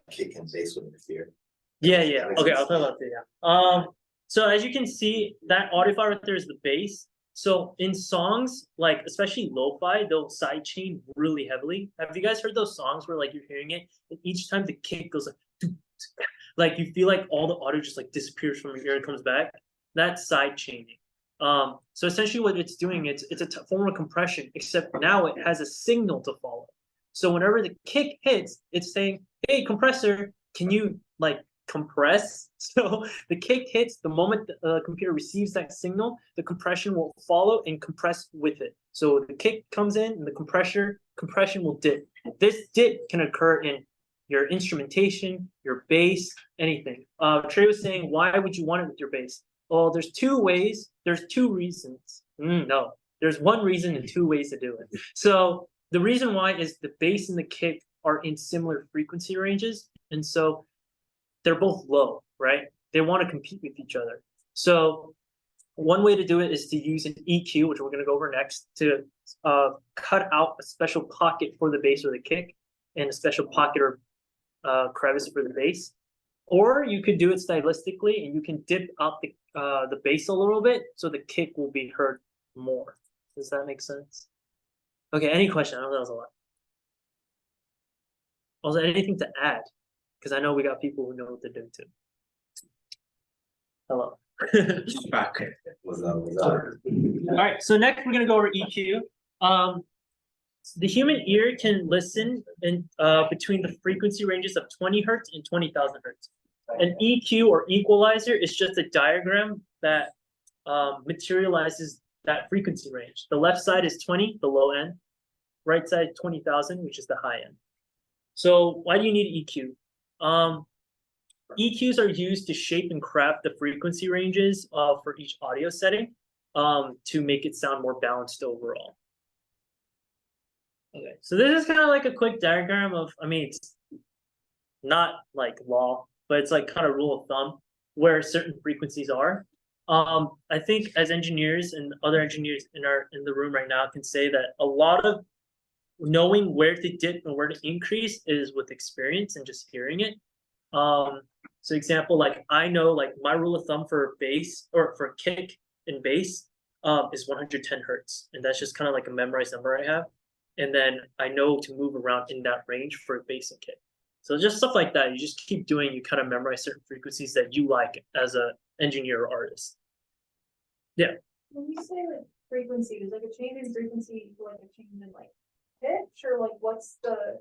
kick and bass would interfere. Yeah, yeah. Okay, I'll talk about that. Yeah. So as you can see, that audio file right there is the bass. So in songs, like especially lo-fi, they'll sidechain really heavily. Have you guys heard those songs where like you're hearing it, and each time the kick goes like you feel like all the audio just like disappears from your ear and comes back? That's sidechaining. So essentially what it's doing, it's a form of compression, except now it has a signal to follow. So whenever the kick hits, it's saying, hey, compressor, can you like compress? So the kick hits, the moment the computer receives that signal, the compression will follow and compress with it. So the kick comes in and the compression will dip. This dip can occur in your instrumentation, your bass, anything. Trey was saying, why would you want it with your bass? Well, there's two ways, there's two reasons. No, there's one reason and two ways to do it. So the reason why is the bass and the kick are in similar frequency ranges. And so they're both low, right? They want to compete with each other. So one way to do it is to use an EQ, which we're going to go over next, to cut out a special pocket for the bass or the kick, and a special pocket or crevice for the bass. Or you could do it stylistically, and you can dip out the bass a little bit, so the kick will be heard more. Does that make sense? Okay, any question? I know that was a lot. Was there anything to add? Because I know we got people who know what they're doing too. Hello. All right, so next we're gonna go over EQ. The human ear can listen in between the frequency ranges of 20 hertz and 20,000 hertz. An EQ or equalizer is just a diagram that materializes that frequency range. The left side is 20, the low end. Right side 20,000, which is the high end. So why do you need EQ? EQs are used to shape and craft the frequency ranges for each audio setting to make it sound more balanced overall. Okay, so this is kind of like a quick diagram of, I mean, it's not like law, but it's like kind of rule of thumb where certain frequencies are. I think as engineers and other engineers in the room right now can say that a lot of knowing where to dip and where to increase is with experience and just hearing it. So example, like I know like my rule of thumb for bass or for kick and bass is 110 hertz. And that's just kind of like a memorized number I have. And then I know to move around in that range for bass and kick. So just stuff like that. You just keep doing, you kind of memorize certain frequencies that you like as an engineer or artist. Yeah. When you say like frequency, is like a change in frequency like a change in like pitch or like what's the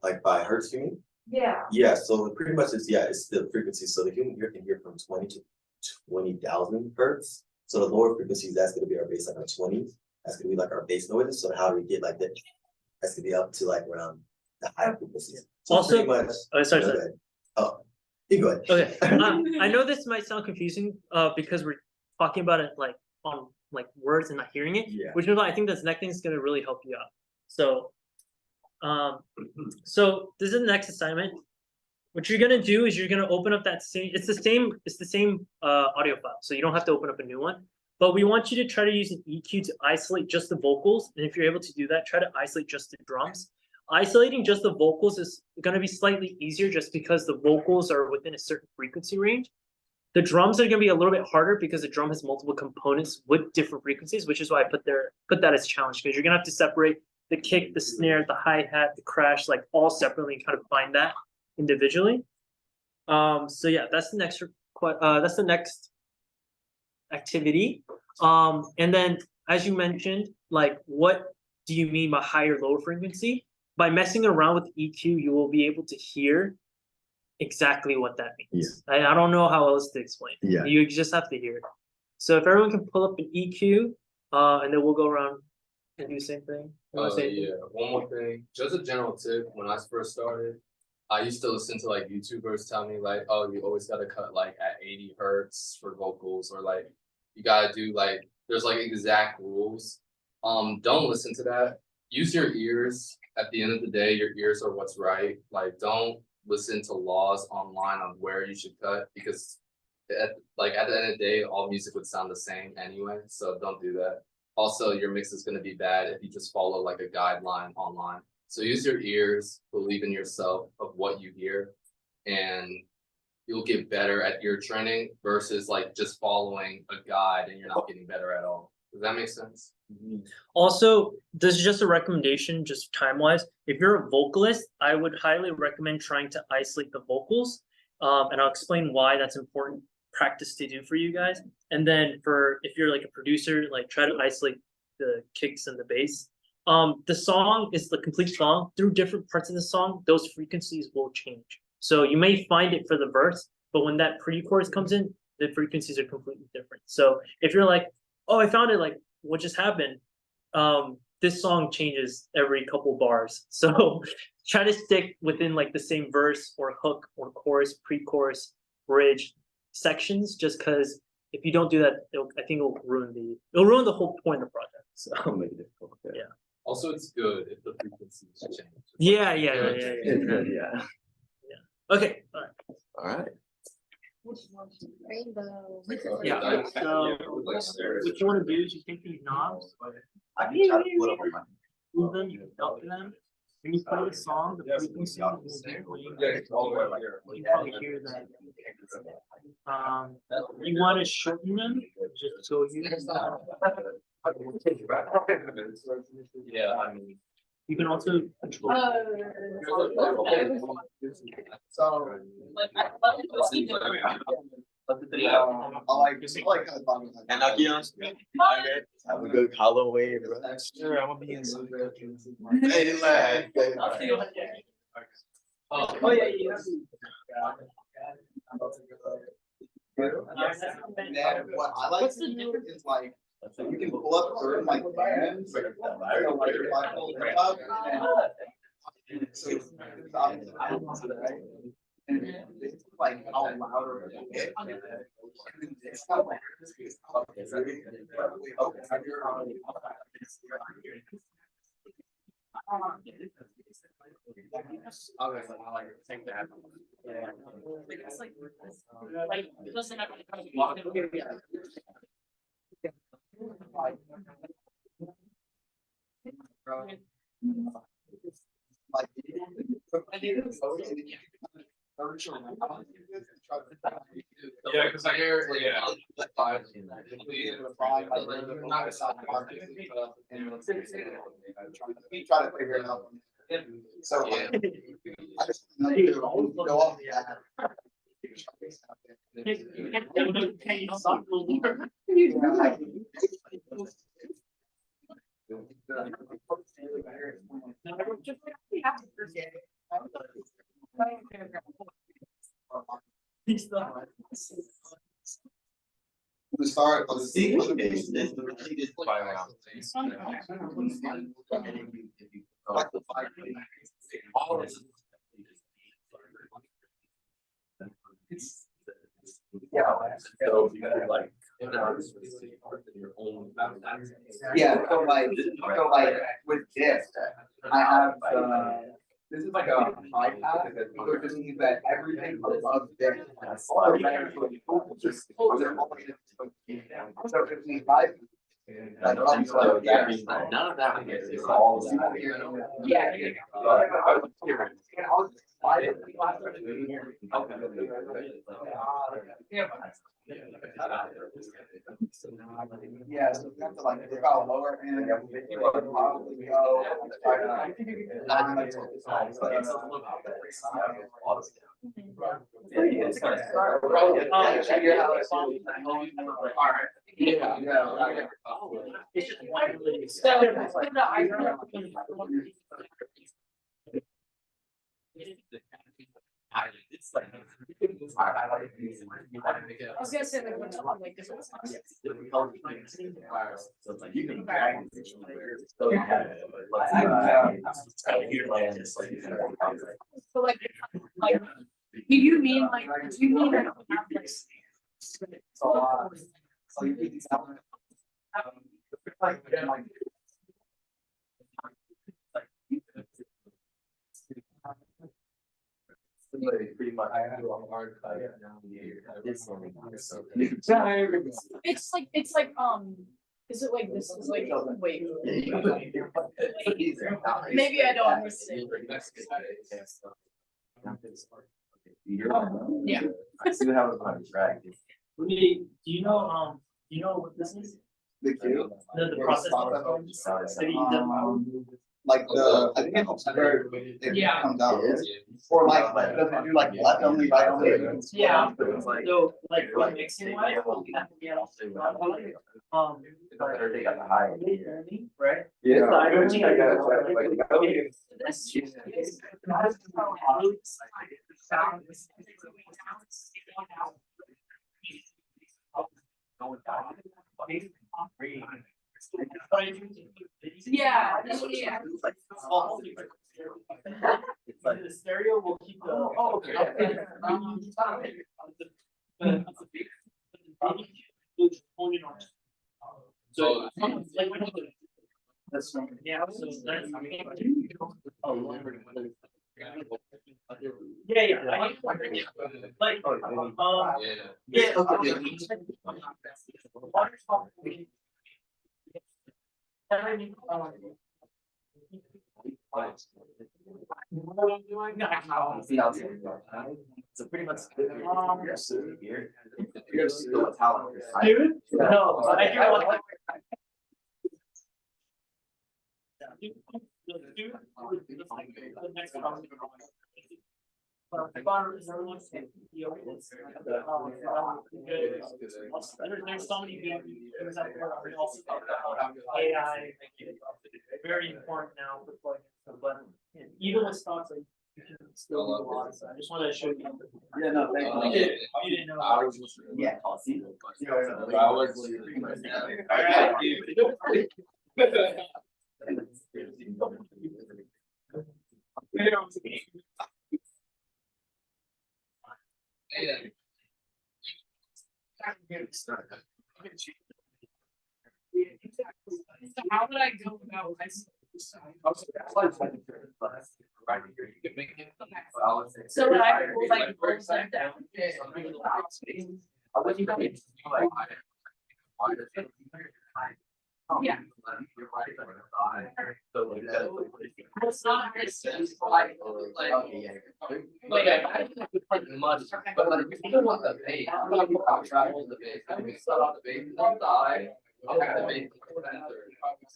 like by hertz, you mean? yeah. Yeah, so pretty much it's the frequency. So the human ear can hear from 20 to 20,000 hertz. So the lower frequencies, that's gonna be our bass, like our 20s. That's gonna be like our bass noises. So how do we get like that? That's gonna be up to like around the higher frequencies. So Also, pretty much, sorry. Oh, you go ahead. Okay. I know this might sound confusing because we're talking about it like on like words and not hearing it, which is why I think this next thing is gonna really help you out. So so this is the next assignment. What you're gonna do is you're gonna open up that same, it's the same audio file, so you don't have to open up a new one. But we want you to try to use an EQ to isolate just the vocals, and if you're able to do that, try to isolate just the drums. Isolating just the vocals is gonna be slightly easier just because the vocals are within a certain frequency range. The drums are gonna be a little bit harder because the drum has multiple components with different frequencies, which is why I put that as a challenge, because you're gonna have to separate the kick, the snare, the hi-hat, the crash, like all separately and kind of find that individually. So yeah, that's the next activity. And then as you mentioned, like what do you mean by higher lower frequency? By messing around with EQ, you will be able to hear exactly what that means. I don't know how else to explain. Yeah. You just have to hear it. So if everyone can pull up an EQ, and then we'll go around and do the same thing. You wanna say anything? Yeah, one more thing, just a general tip, when I first started, I used to listen to like YouTubers tell me like, oh, you always gotta cut like at 80 hertz for vocals, or like you gotta do like, there's like exact rules. Don't listen to that. Use your ears. At the end of the day, your ears are what's right. Like, don't listen to laws online on where you should cut, because at the end of the day, all music would sound the same anyway. So don't do that. Also, your mix is going to be bad if you just follow like a guideline online. So use your ears, believe in yourself of what you hear, and you'll get better at ear training versus like just following a guide and you're not getting better at all. Does that make sense? Also, this is just a recommendation, just time-wise. If you're a vocalist, I would highly recommend trying to isolate the vocals. And I'll explain why that's important practice to do for you guys. And then if you're like a producer, like try to isolate the kicks and the bass. The song is the complete song. Through different parts of the song, those frequencies will change. So you may find it for the verse, but when that pre-chorus comes in, the frequencies are completely different. So if you're like, oh, I found it, like, what just happened? This song changes every couple bars. So try to stick within like the same verse or hook or chorus, pre-chorus, bridge sections, just because if you don't do that, I think it'll ruin the whole point of the project. So yeah. Also, it's good if the frequencies change. Yeah. It's good, yeah. Okay, all right. All right. Rainbow. Yeah, so what you wanna do is you take these knobs, I can try to pull it up on my. move them, you up to them. When you play the song, the frequency will you probably hear that. You wanna shorten them, just so you. Yeah, I mean. You can also control. So. Like, I love it, what's he doing? I like kind of fun. And I'll be honest with you. Have a good Halloween, bro. Sure, I'm gonna be in some. Hey, lad. I'll see you. Oh, yeah. What I like to do is like, you can pull up certain like bands, like if I pull it up and so it's obviously, right? And it's like how louder it is. It's not like it's not like Like, it doesn't have to come. Yeah, because I hear, yeah. Try to figure it out. So like, I just go off the app. We start on the C. Yeah, so like with this, I have this is like a high pass, which just means that everything above this. So if we None of that. All of that. Yeah. Yeah, so we have to like, we got lower end, we would probably go. I was gonna say like what's on like this one's. You can drag it anywhere. So, So like, do you mean like, do you mean like, have, like, So you can tell. Pretty much, I have a hard cut down this one. it's like, is it like this is like, wait. Maybe I don't understand. Yeah. I see how it's going to drag. Do you know what this is? The cube. The process. Have you done- Like I think it's where it Yeah. comes out. Or like, does it do like left only, right only? Yeah. So like mixing wise, we have to get They got the high. right? Yeah. This. Yeah, yeah. The stereo will keep the. Oh, okay. So. This one. Yeah, so that's. Yeah. Like, yeah. So pretty much. You're still a talent. Dude? No, but I hear what. There's so many good things out there. We also talk about AI, very important now for plugging, but even with stocks, like you can still do a lot. So I just wanted to show you. Yeah, no, thank you. You didn't know. Yeah. So how would I go about this? So would I will like close them down? Yeah. It's not. But like, if you don't want the base, I'm gonna put out travel the base, I mean, start on the base, and then die. Okay, the base.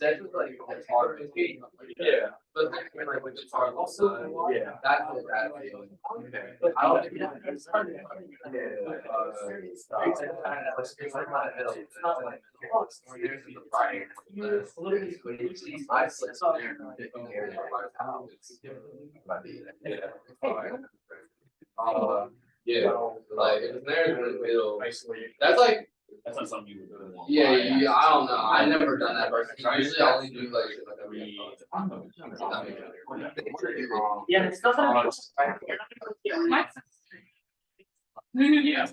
That's like, it's hard to be. Yeah. But like, when it's hard, also, yeah, that's what that feeling. But I don't think it's hard. Yeah, like if there's in the middle, that's like. That's not something you would do. Yeah, I don't know, I never done that person, usually I only do like every. Yeah, it's not gonna be. Yeah.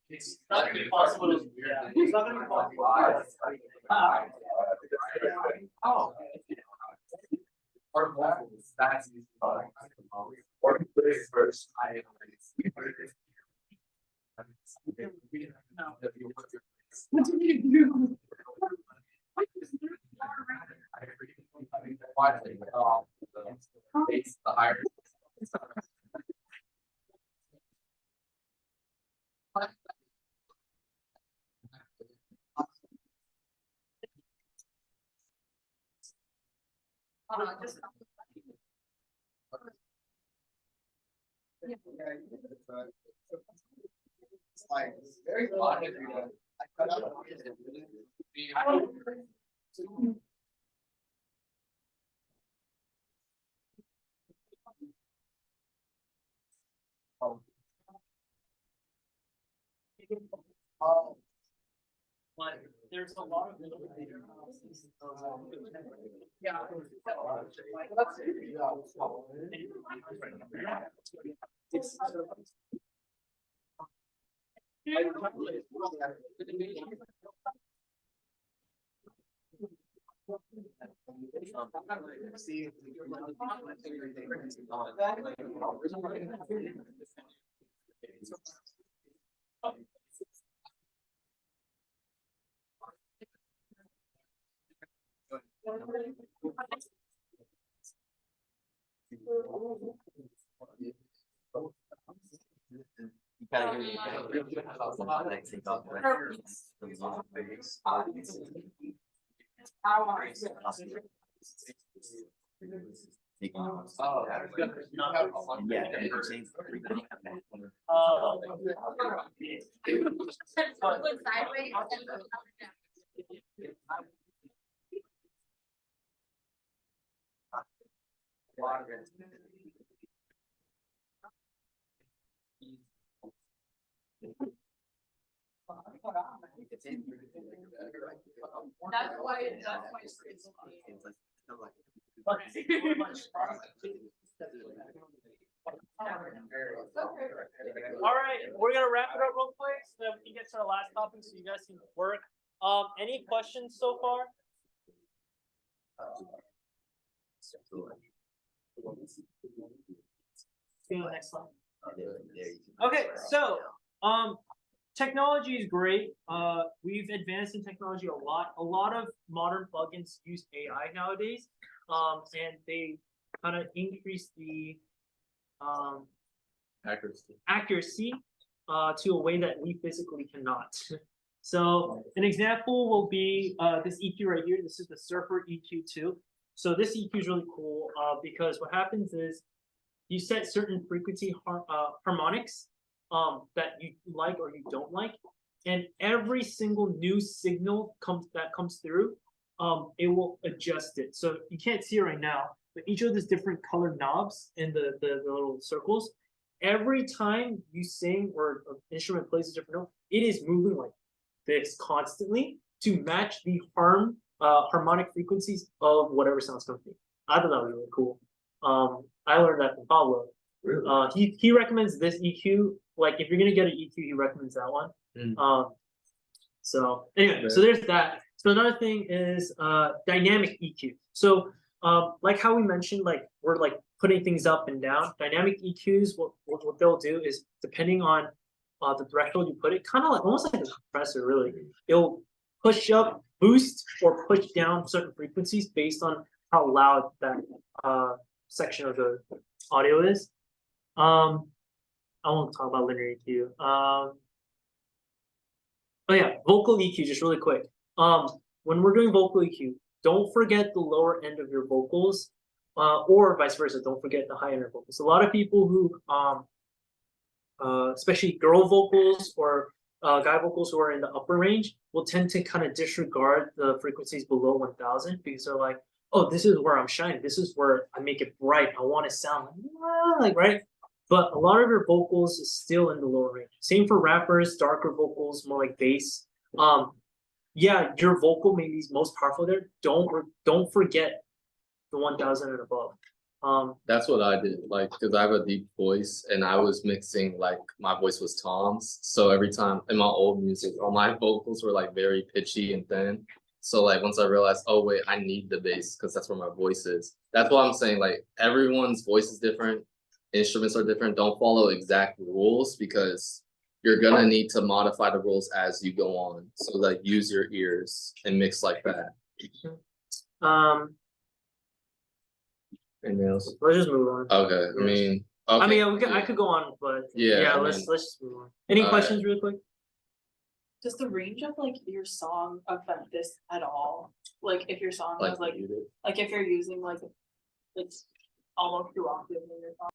It's not gonna be possible to, yeah, it's not gonna be possible. Oh. Or that's. Or first, What did you do? The higher. It's like, very odd. I cut out. Oh. But there's a lot of. Yeah. See. That's why it's All right, we're gonna wrap it up real quick so that we can get to our last topic so you guys can work. Any questions so far? Next slide. Okay, so technology is great. We've advanced in technology a lot. A lot of modern plugins use AI nowadays. And they kind of increase the accuracy to a way that we physically cannot. So an example will be this EQ right here. This is the Surfer EQ2. So this EQ is really cool because what happens is you set certain frequency harmonics that you like or you don't like, and every single new signal that comes through, it will adjust it. So you can't see it right now, but each of these different colored knobs and the little circles, every time you sing or an instrument plays a different note, it is moving like this constantly to match the harmonic frequencies of whatever sounds coming through. I thought that was really cool. I learned that from Pablo. Really? He recommends this EQ. Like if you're gonna get an EQ, he recommends that one. So anyway, so there's that. So another thing is dynamic EQ. So like how we mentioned, like we're like putting things up and down. Dynamic EQs, what they'll do is depending on the threshold you put it, kind of like almost like a compressor, really. It'll push up, boost, or push down certain frequencies based on how loud that section of the audio is. I won't talk about linear EQ. Oh yeah, vocal EQ, just really quick. When we're doing vocal EQ, don't forget the lower end of your vocals, or vice versa. Don't forget the high end of your vocals. A lot of people who, especially girl vocals or guy vocals who are in the upper range, will tend to kind of disregard the frequencies below 1000 because they're like, oh, this is where I'm shining. This is where I make it bright. I want to sound like right. But a lot of your vocals is still in the lower range. Same for rappers, darker vocals, more like bass. Yeah, your vocal maybe is most powerful there. Don't forget the 1000 and above. That's what I did, like, because I have a deep voice and I was mixing, like, my voice was toms. So every time in my old music, all my vocals were like very pitchy and thin. So like once I realized, oh wait, I need the bass because that's where my voice is. That's what I'm saying. Like everyone's voice is different, instruments are different. Don't follow exact rules because you're gonna need to modify the rules as you go on. So like use your ears and mix like that. Anything else? Let's just move on. Okay, I mean, okay. I mean, I yeah. could go on, but Yeah, I let's mean- just move on. Any Alright. questions real quick? Does the range of like your song affect this at all? Like if your song was like if you're using like almost 2 octaves in your song.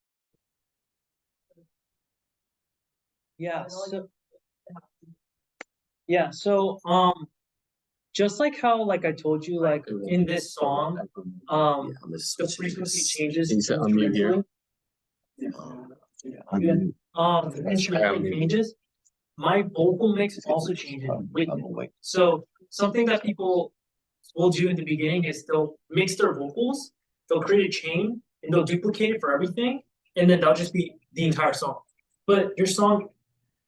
Just like how like I told you, like in this song, I'm gonna the switch frequency this. changes. You said unmute here. The instrument changes. My vocal mix also changes with it. So something that people will do in the beginning is they'll mix their vocals, they'll create a chain, and they'll duplicate it for everything, and then that'll just be the entire song. But your song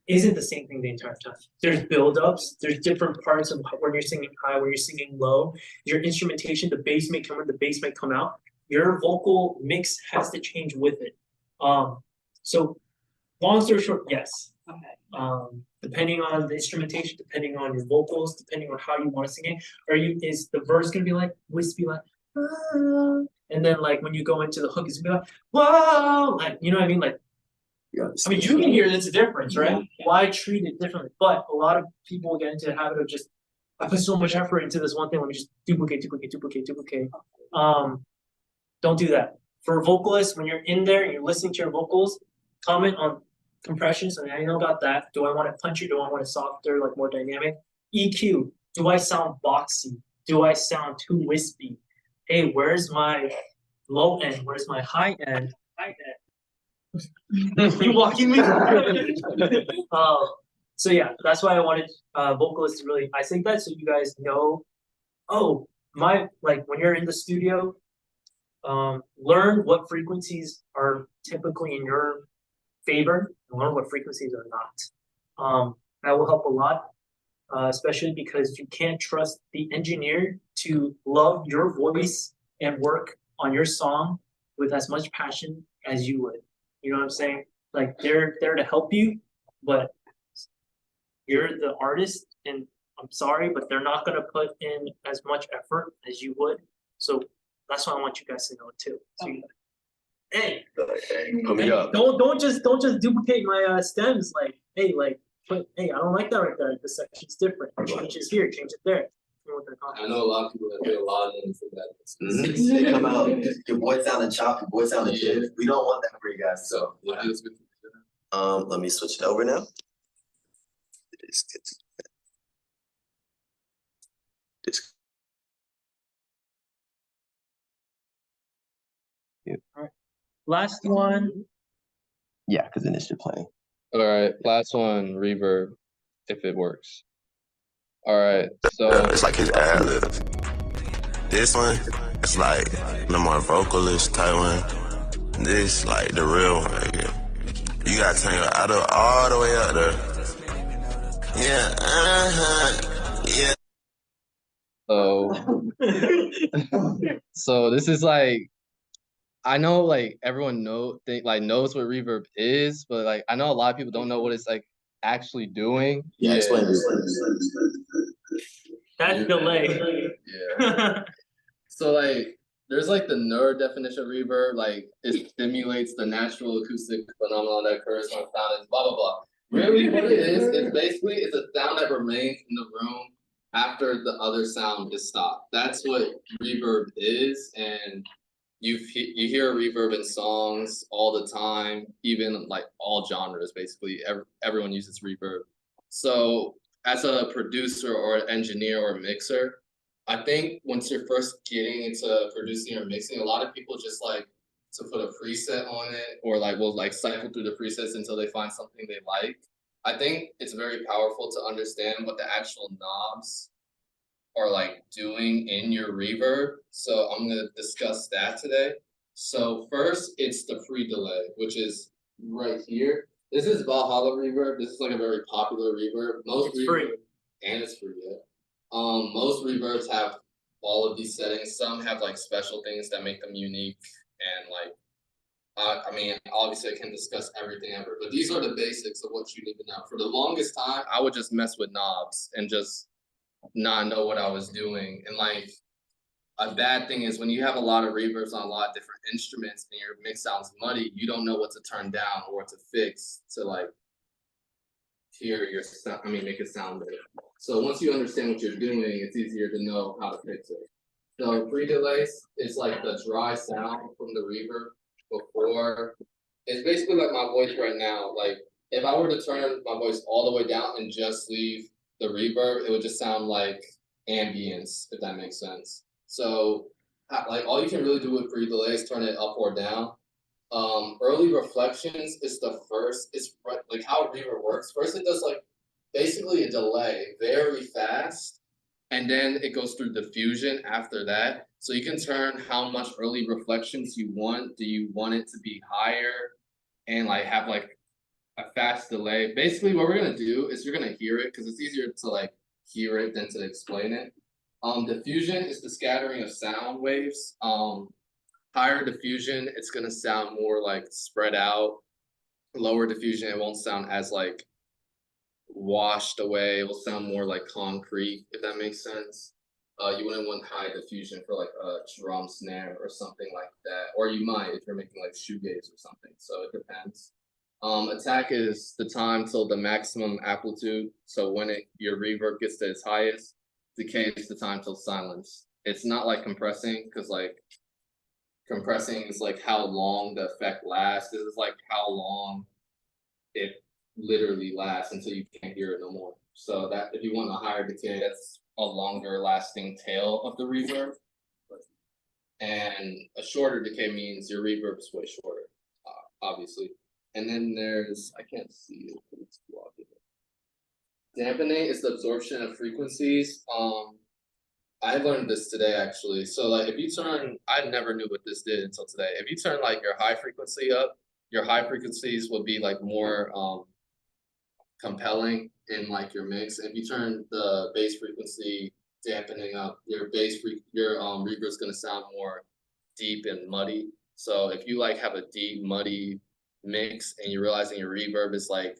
isn't the same thing the entire time. There's build-ups, there's different parts of when you're singing high, when you're singing low. Your instrumentation, the bass may come in, the bass may come out. Your vocal mix has to change with it. So long story short, yes. Okay. Depending on the instrumentation, depending on your vocals, depending on how you want to sing it, is the verse gonna be like wispy, like, ah, and then like when you go into the hook, it's gonna be like, whoa, like, you know what I mean? Like, I mean, you can hear there's a difference, right? Why treat it differently? But a lot of people get into the habit of just, I put so much effort into this one thing, let me just duplicate. Don't do that. For vocalists, when you're in there and you're listening to your vocals, comment on compression, so now you know about that. Do I want it punchy? Do I want it softer, like more dynamic? EQ, do I sound boxy? Do I sound too wispy? Hey, where's my low end? Where's my high end? You walking me? So yeah, that's why I wanted vocalists to really isolate that, so you guys know, oh, like when you're in the studio, learn what frequencies are typically in your favor and learn what frequencies are not. That will help a lot, especially because you can't trust the engineer to love your voice and work on your song with as much passion as you would. You know what I'm saying? Like they're there to help you, but you're the artist, and I'm sorry, but they're not gonna put in as much effort as you would. So that's why I want you guys to know it too. So hey, Coming up. don't just duplicate my stems. Like, hey, I don't like that right there. The section's different. Change it here, change it there. I know a lot of people that pay a lot of money for that. They come out, your boy sounding choppy, your boy sounding shit. We don't want that for you guys, so. Let me switch it over now. Last one. Yeah, because then it's just playing. All right, last one, reverb, if it works. All right, so it's like his ad libs. This one, it's like the more vocalist type one. This like the real one. Like, you gotta turn your auto all the way up there. Yeah, yeah. So this is like, I know like everyone knows what reverb is, but like I know a lot of people don't know what it's like actually doing. Yeah, explain this. That's delay. Yeah. So like there's like the nerd definition of reverb, like it stimulates the natural acoustic phenomenon that occurs when sound is blah blah blah. Really what it is basically it's a sound that remains in the room after the other sound is stopped. That's what reverb is, and you hear reverb in songs all the time, even like all genres basically. Everyone uses reverb. So as a producer or an engineer or a mixer, I think once you're first getting into producing or mixing, a lot of people just like to put a preset on it, or like will like cycle through the presets until they find something they like. I think it's very powerful to understand what the actual knobs are like doing in your reverb. So I'm gonna discuss that today. So first, it's the free delay, which is right here. This is Valhalla reverb. This is like a very popular reverb. Most It's free. And it's free, yeah. Most reverbs have all of these settings. Some have like special things that make them unique, and like I mean, obviously I can't discuss everything ever, but these are the basics of what you need to know. For the longest time, I would just mess with knobs and just not know what I was doing. And like, a bad thing is when you have a lot of reverbs on a lot of different instruments and your mix sounds muddy, you don't know what to turn down or what to fix to like hear your sound, make it sound better. So once you understand what you're doing, it's easier to know how to fix it. So pre-delays is like the dry sound from the reverb before. It's basically like my voice right now. Like if I were to turn my voice all the way down and just leave the reverb, it would just sound like ambience, if that makes sense. So like all you can really do with pre-delay is turn it up or down. Early reflections is the first, it's like how reverb works. First it does like basically a delay very fast, and then it goes through diffusion after that. So you can turn how much early reflections you want. Do you want it to be higher and like have like a fast delay? Basically what we're gonna do is you're gonna hear it because it's easier to like hear it than to explain it. Diffusion is the scattering of sound waves. Higher diffusion, it's gonna sound more like spread out. Lower diffusion, it won't sound as like washed away. It will sound more like concrete, if that makes sense. You wouldn't want high diffusion for like a drum snare or something like that, or you might if you're making like shoegaze or something. So it depends. Attack is the time till the maximum amplitude. So when your reverb gets to its highest, decay is the time till silence. It's not like compressing, because like compressing is like how long the effect lasts. This is like how long it literally lasts until you can't hear it no more. So that if you want a higher decay, that's a longer lasting tail of the reverb. And a shorter decay means your reverb is way shorter, obviously. And then there's, I can't see it, it's blocking it. Dampening is the absorption of frequencies. I learned this today actually. So like if you turn, I never knew what this did until today. If you turn like your high frequency up, your high frequencies will be like more compelling in like your mix. If you turn the bass frequency dampening up, your reverb is gonna sound more deep and muddy. So if you like have a deep, muddy mix and you're realizing your reverb is like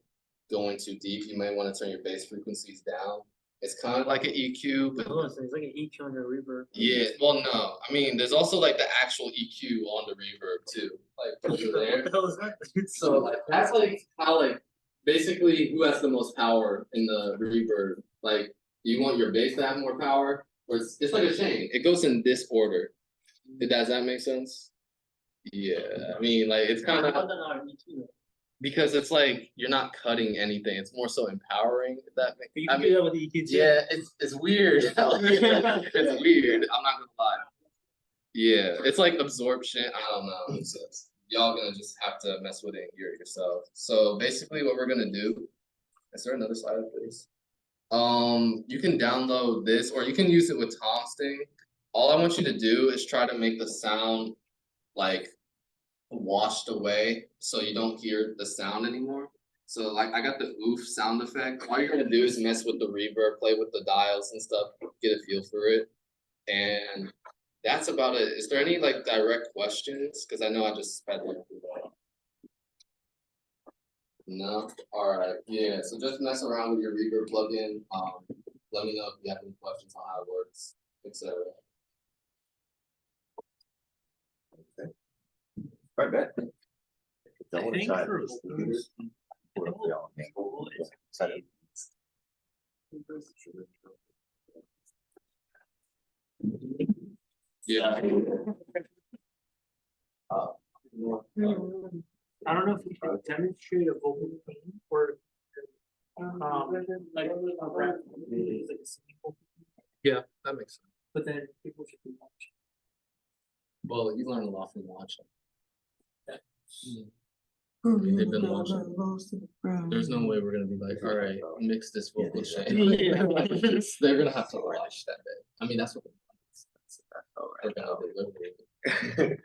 going too deep, you might want to turn your bass frequencies down. It's kind of like an EQ, but so it's like an EQ on the reverb. yeah, well, no, I mean, there's also like the actual EQ on the reverb too, like over there. What the hell is that? So like that's like how like basically who has the most power in the reverb. Like, do you want your bass to have more power, or it's like a chain? It goes in this order. Does that make sense? Yeah, I mean, like it's kind of. Because it's like you're not cutting anything. It's more so empowering. If that makes. You can do that with the EQ too. Yeah, it's weird. It's weird. I'm not gonna lie. Yeah, it's like absorption. I don't know. It's y'all gonna just have to mess with it and hear it yourself. So basically, what we're gonna do. Is there another slide of this? You can download this, or you can use it with Tom Sting. All I want you to do is try to make the sound like washed away so you don't hear the sound anymore. So like I got the oof sound effect. All you're gonna do is mess with the reverb, play with the dials and stuff, get a feel for it. And that's about it. Is there any like direct questions? Because I know I just sped through that. No? Alright, yeah. So just mess around with your reverb plugin. Let me know if you have any questions on how it works, etc. Right back. Don't I want to think try for this. vocals, Yeah. I don't know if you can demonstrate a vocal theme or like a rap, like a singing vocal theme, Yeah, that makes sense. but then people should be watching. Well, you learn a lot from watching. They've been watching. There's no way we're gonna be like, all right, mix this vocal chain. Yeah. They're gonna have to watch that bit. I mean, that's what they're gonna deliberate.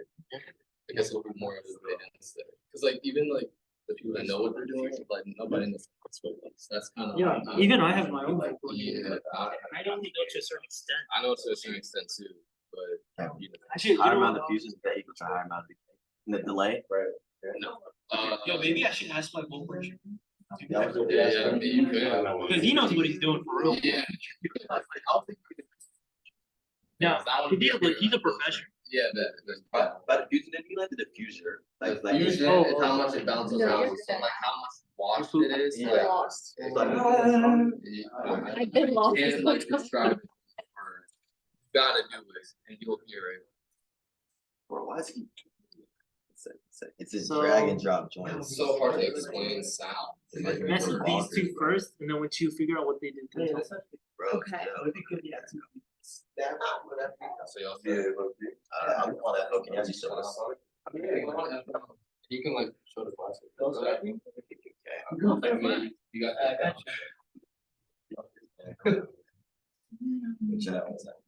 I guess it'll be more of a bit instead. Cause like even like the people that know what they're doing, like nobody knows what's going on. So that's kind of Yeah, even I have my own like, vocal. yeah, I don't know to a certain extent. I know to a certain extent too, but you know. Actually, you Higher know amount what, of fusion is equal to higher amount of decay. And the delay, right? No. yo, maybe I should ask my vocal engineer. Yeah, maybe you could. Because he knows what he's doing for real. Yeah. Yeah, That one he's would be he's a like those, professional. Yeah, But diffusion, it'd be like the diffuser, like Fusion Oh, is how oh, much it bounces No, around, you're so good. like how much washed it is. Yeah. like, Lost. It's like, I've been lost. Can't like describe it. Or you gotta do it and you'll hear it. bro, why is he? It's a So- drag and drop joint. It's so hard to explain sound. It's like Mess with these two bonkers, bro. first, and then once you figure out what they did. then tell me. Bro, Okay. So y'all Yeah, say. I'm on that book. Can you actually show us? You can like show the classic. Okay. You got that. Check out what's that.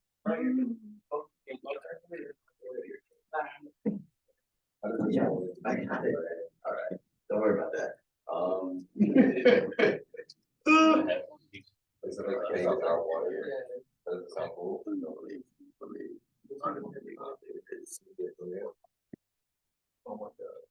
Yeah, I can have it. All right, don't worry about that. Is it like came without water? Does it sound cool? Oh my god.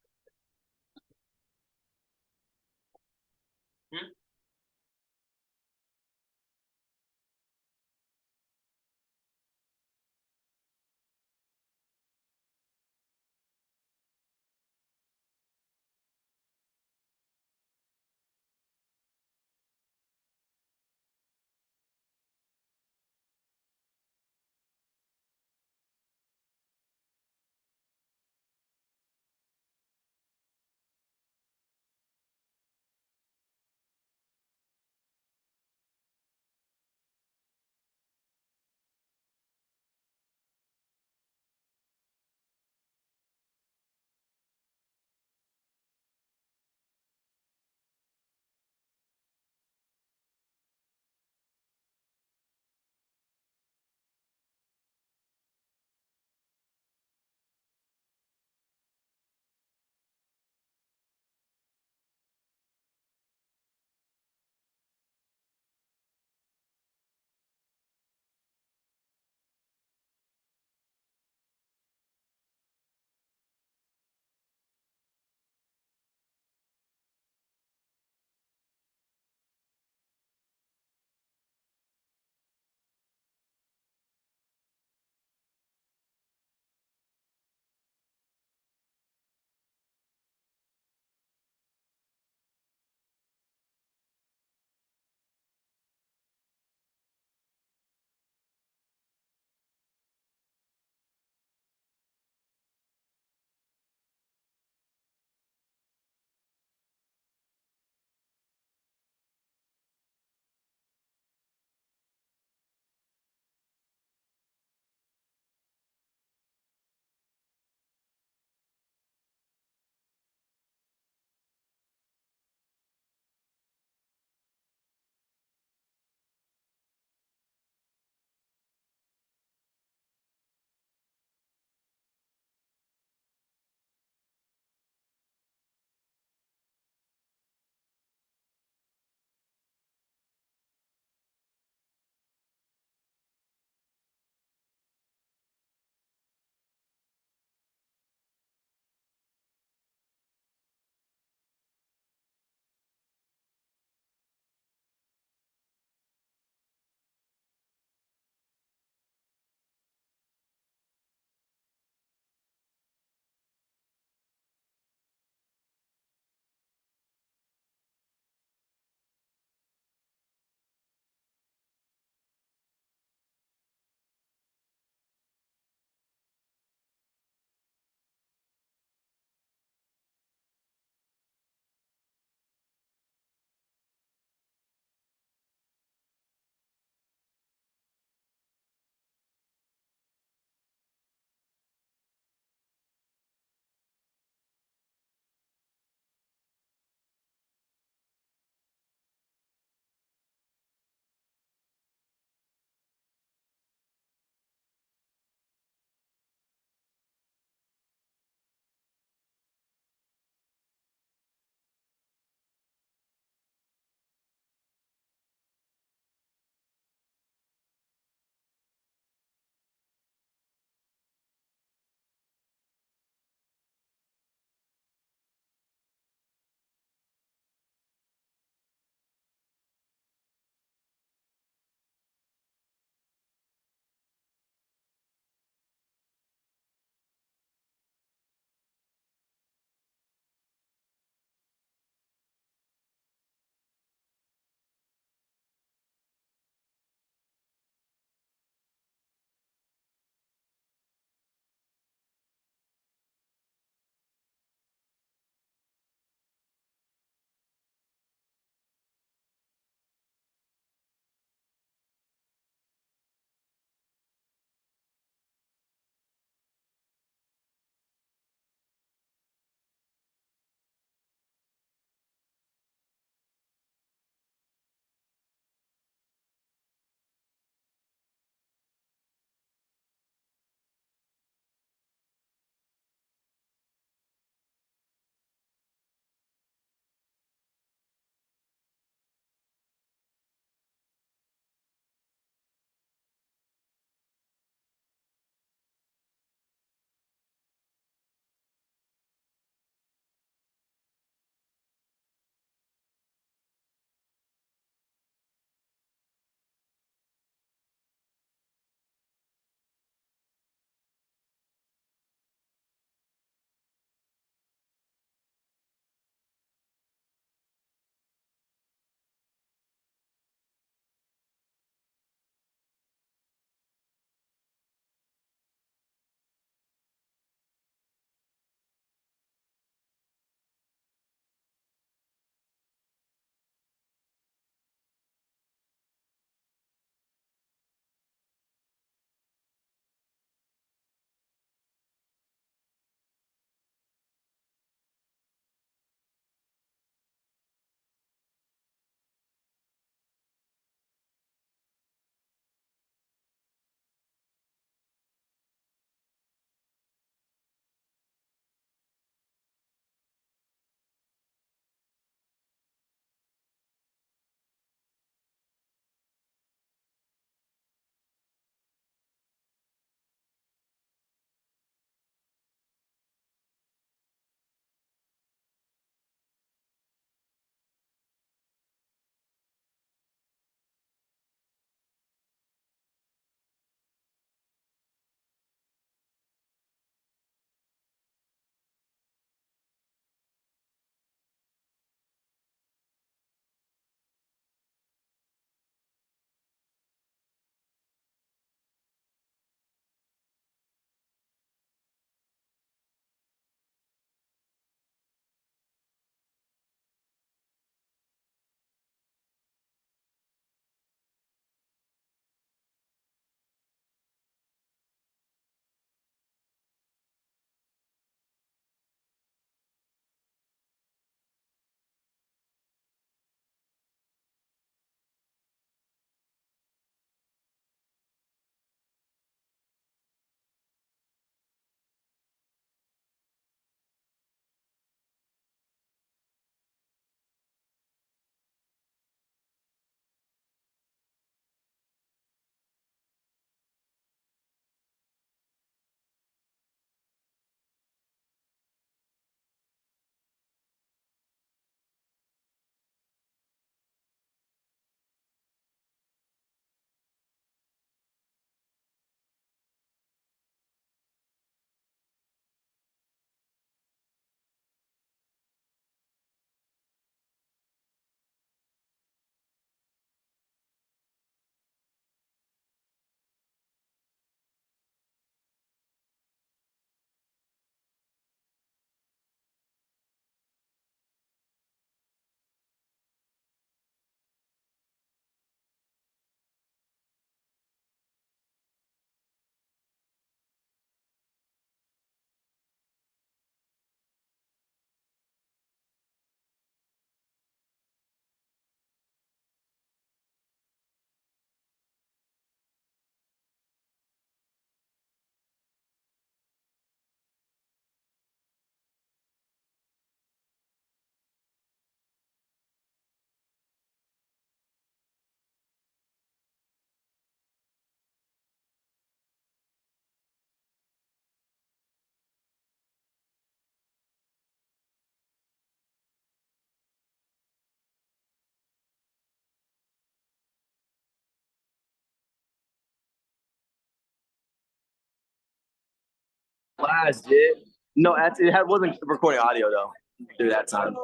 Nice, dude. No, it wasn't recording audio though through that time.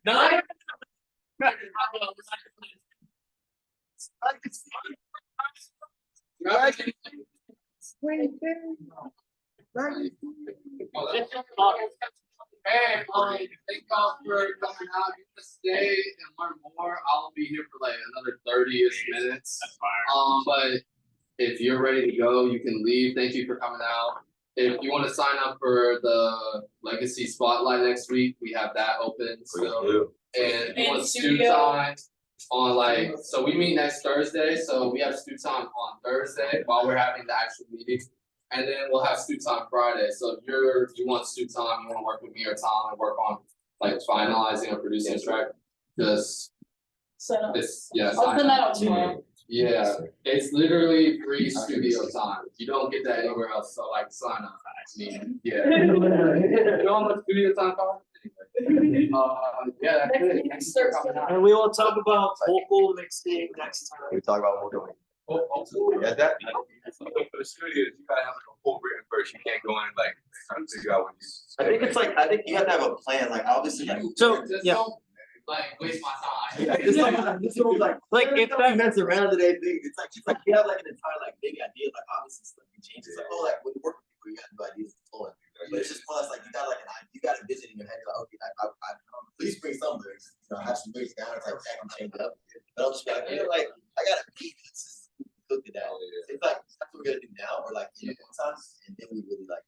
No. Hey, thank y'all for coming out here to stay and learn more. I'll be here for like another 30-ish minutes. That's fine. But if you're ready to go, you can leave. Thank you for coming out. If you want to sign up for the Legacy Spotlight next week, we have that open still. And if you want stew time on like, so we meet next Thursday, so we have stew time on Thursday while we're having the actual meeting. And then we'll have stew time Friday. So if you want stew time, you want to work with me or Tom and work on like finalizing or producing a track, just Set up. it's yeah. I'll sign send that up. out tomorrow. Yeah, it's literally free studio time. You don't get that anywhere else. So like sign up. I mean, yeah. You know how much studio time costs? Yeah, that's it. Thanks for coming out. And we will talk about vocal mixing next time. We talk about vocal. Yeah, that. For the studios, you gotta have like a full written version. You can't go in like trying to figure out what you. I think it's like you have to have a plan. Like obviously. So, Just yeah. don't like waste my time. This one's like if that mess around today thing. It's like you have like an entire like big idea. Like obviously stuff can change. It's like like when you work with people, you got new ideas and flowing. But it's just plus like you got like you got a vision in your head. You're like, okay, I please bring some lyrics. Have some lyrics down. It's like that can change up. But I'll just be like, like I got a beat. Let's just look at that. It's like that's what we're gonna do now. Or like sometimes, and then we really like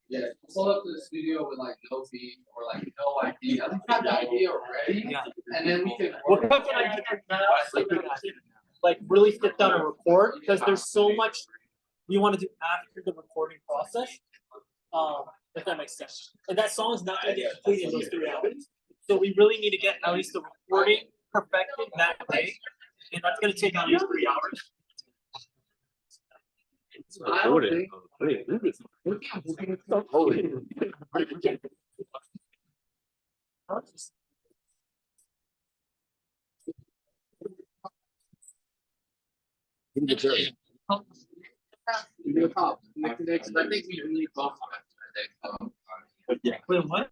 Pull up to the studio with like no beat or like no idea. At least have the idea ready, and then we can. We're cooking on like really sit down and record because there's so much we want to do after the recording process. If that makes sense. And that song is not gonna get completed in those 3 hours. So we really need to get at least the recording perfected that day. And that's gonna take at least 3 hours. I don't think. Next, I think we really bumped that. Wait, what?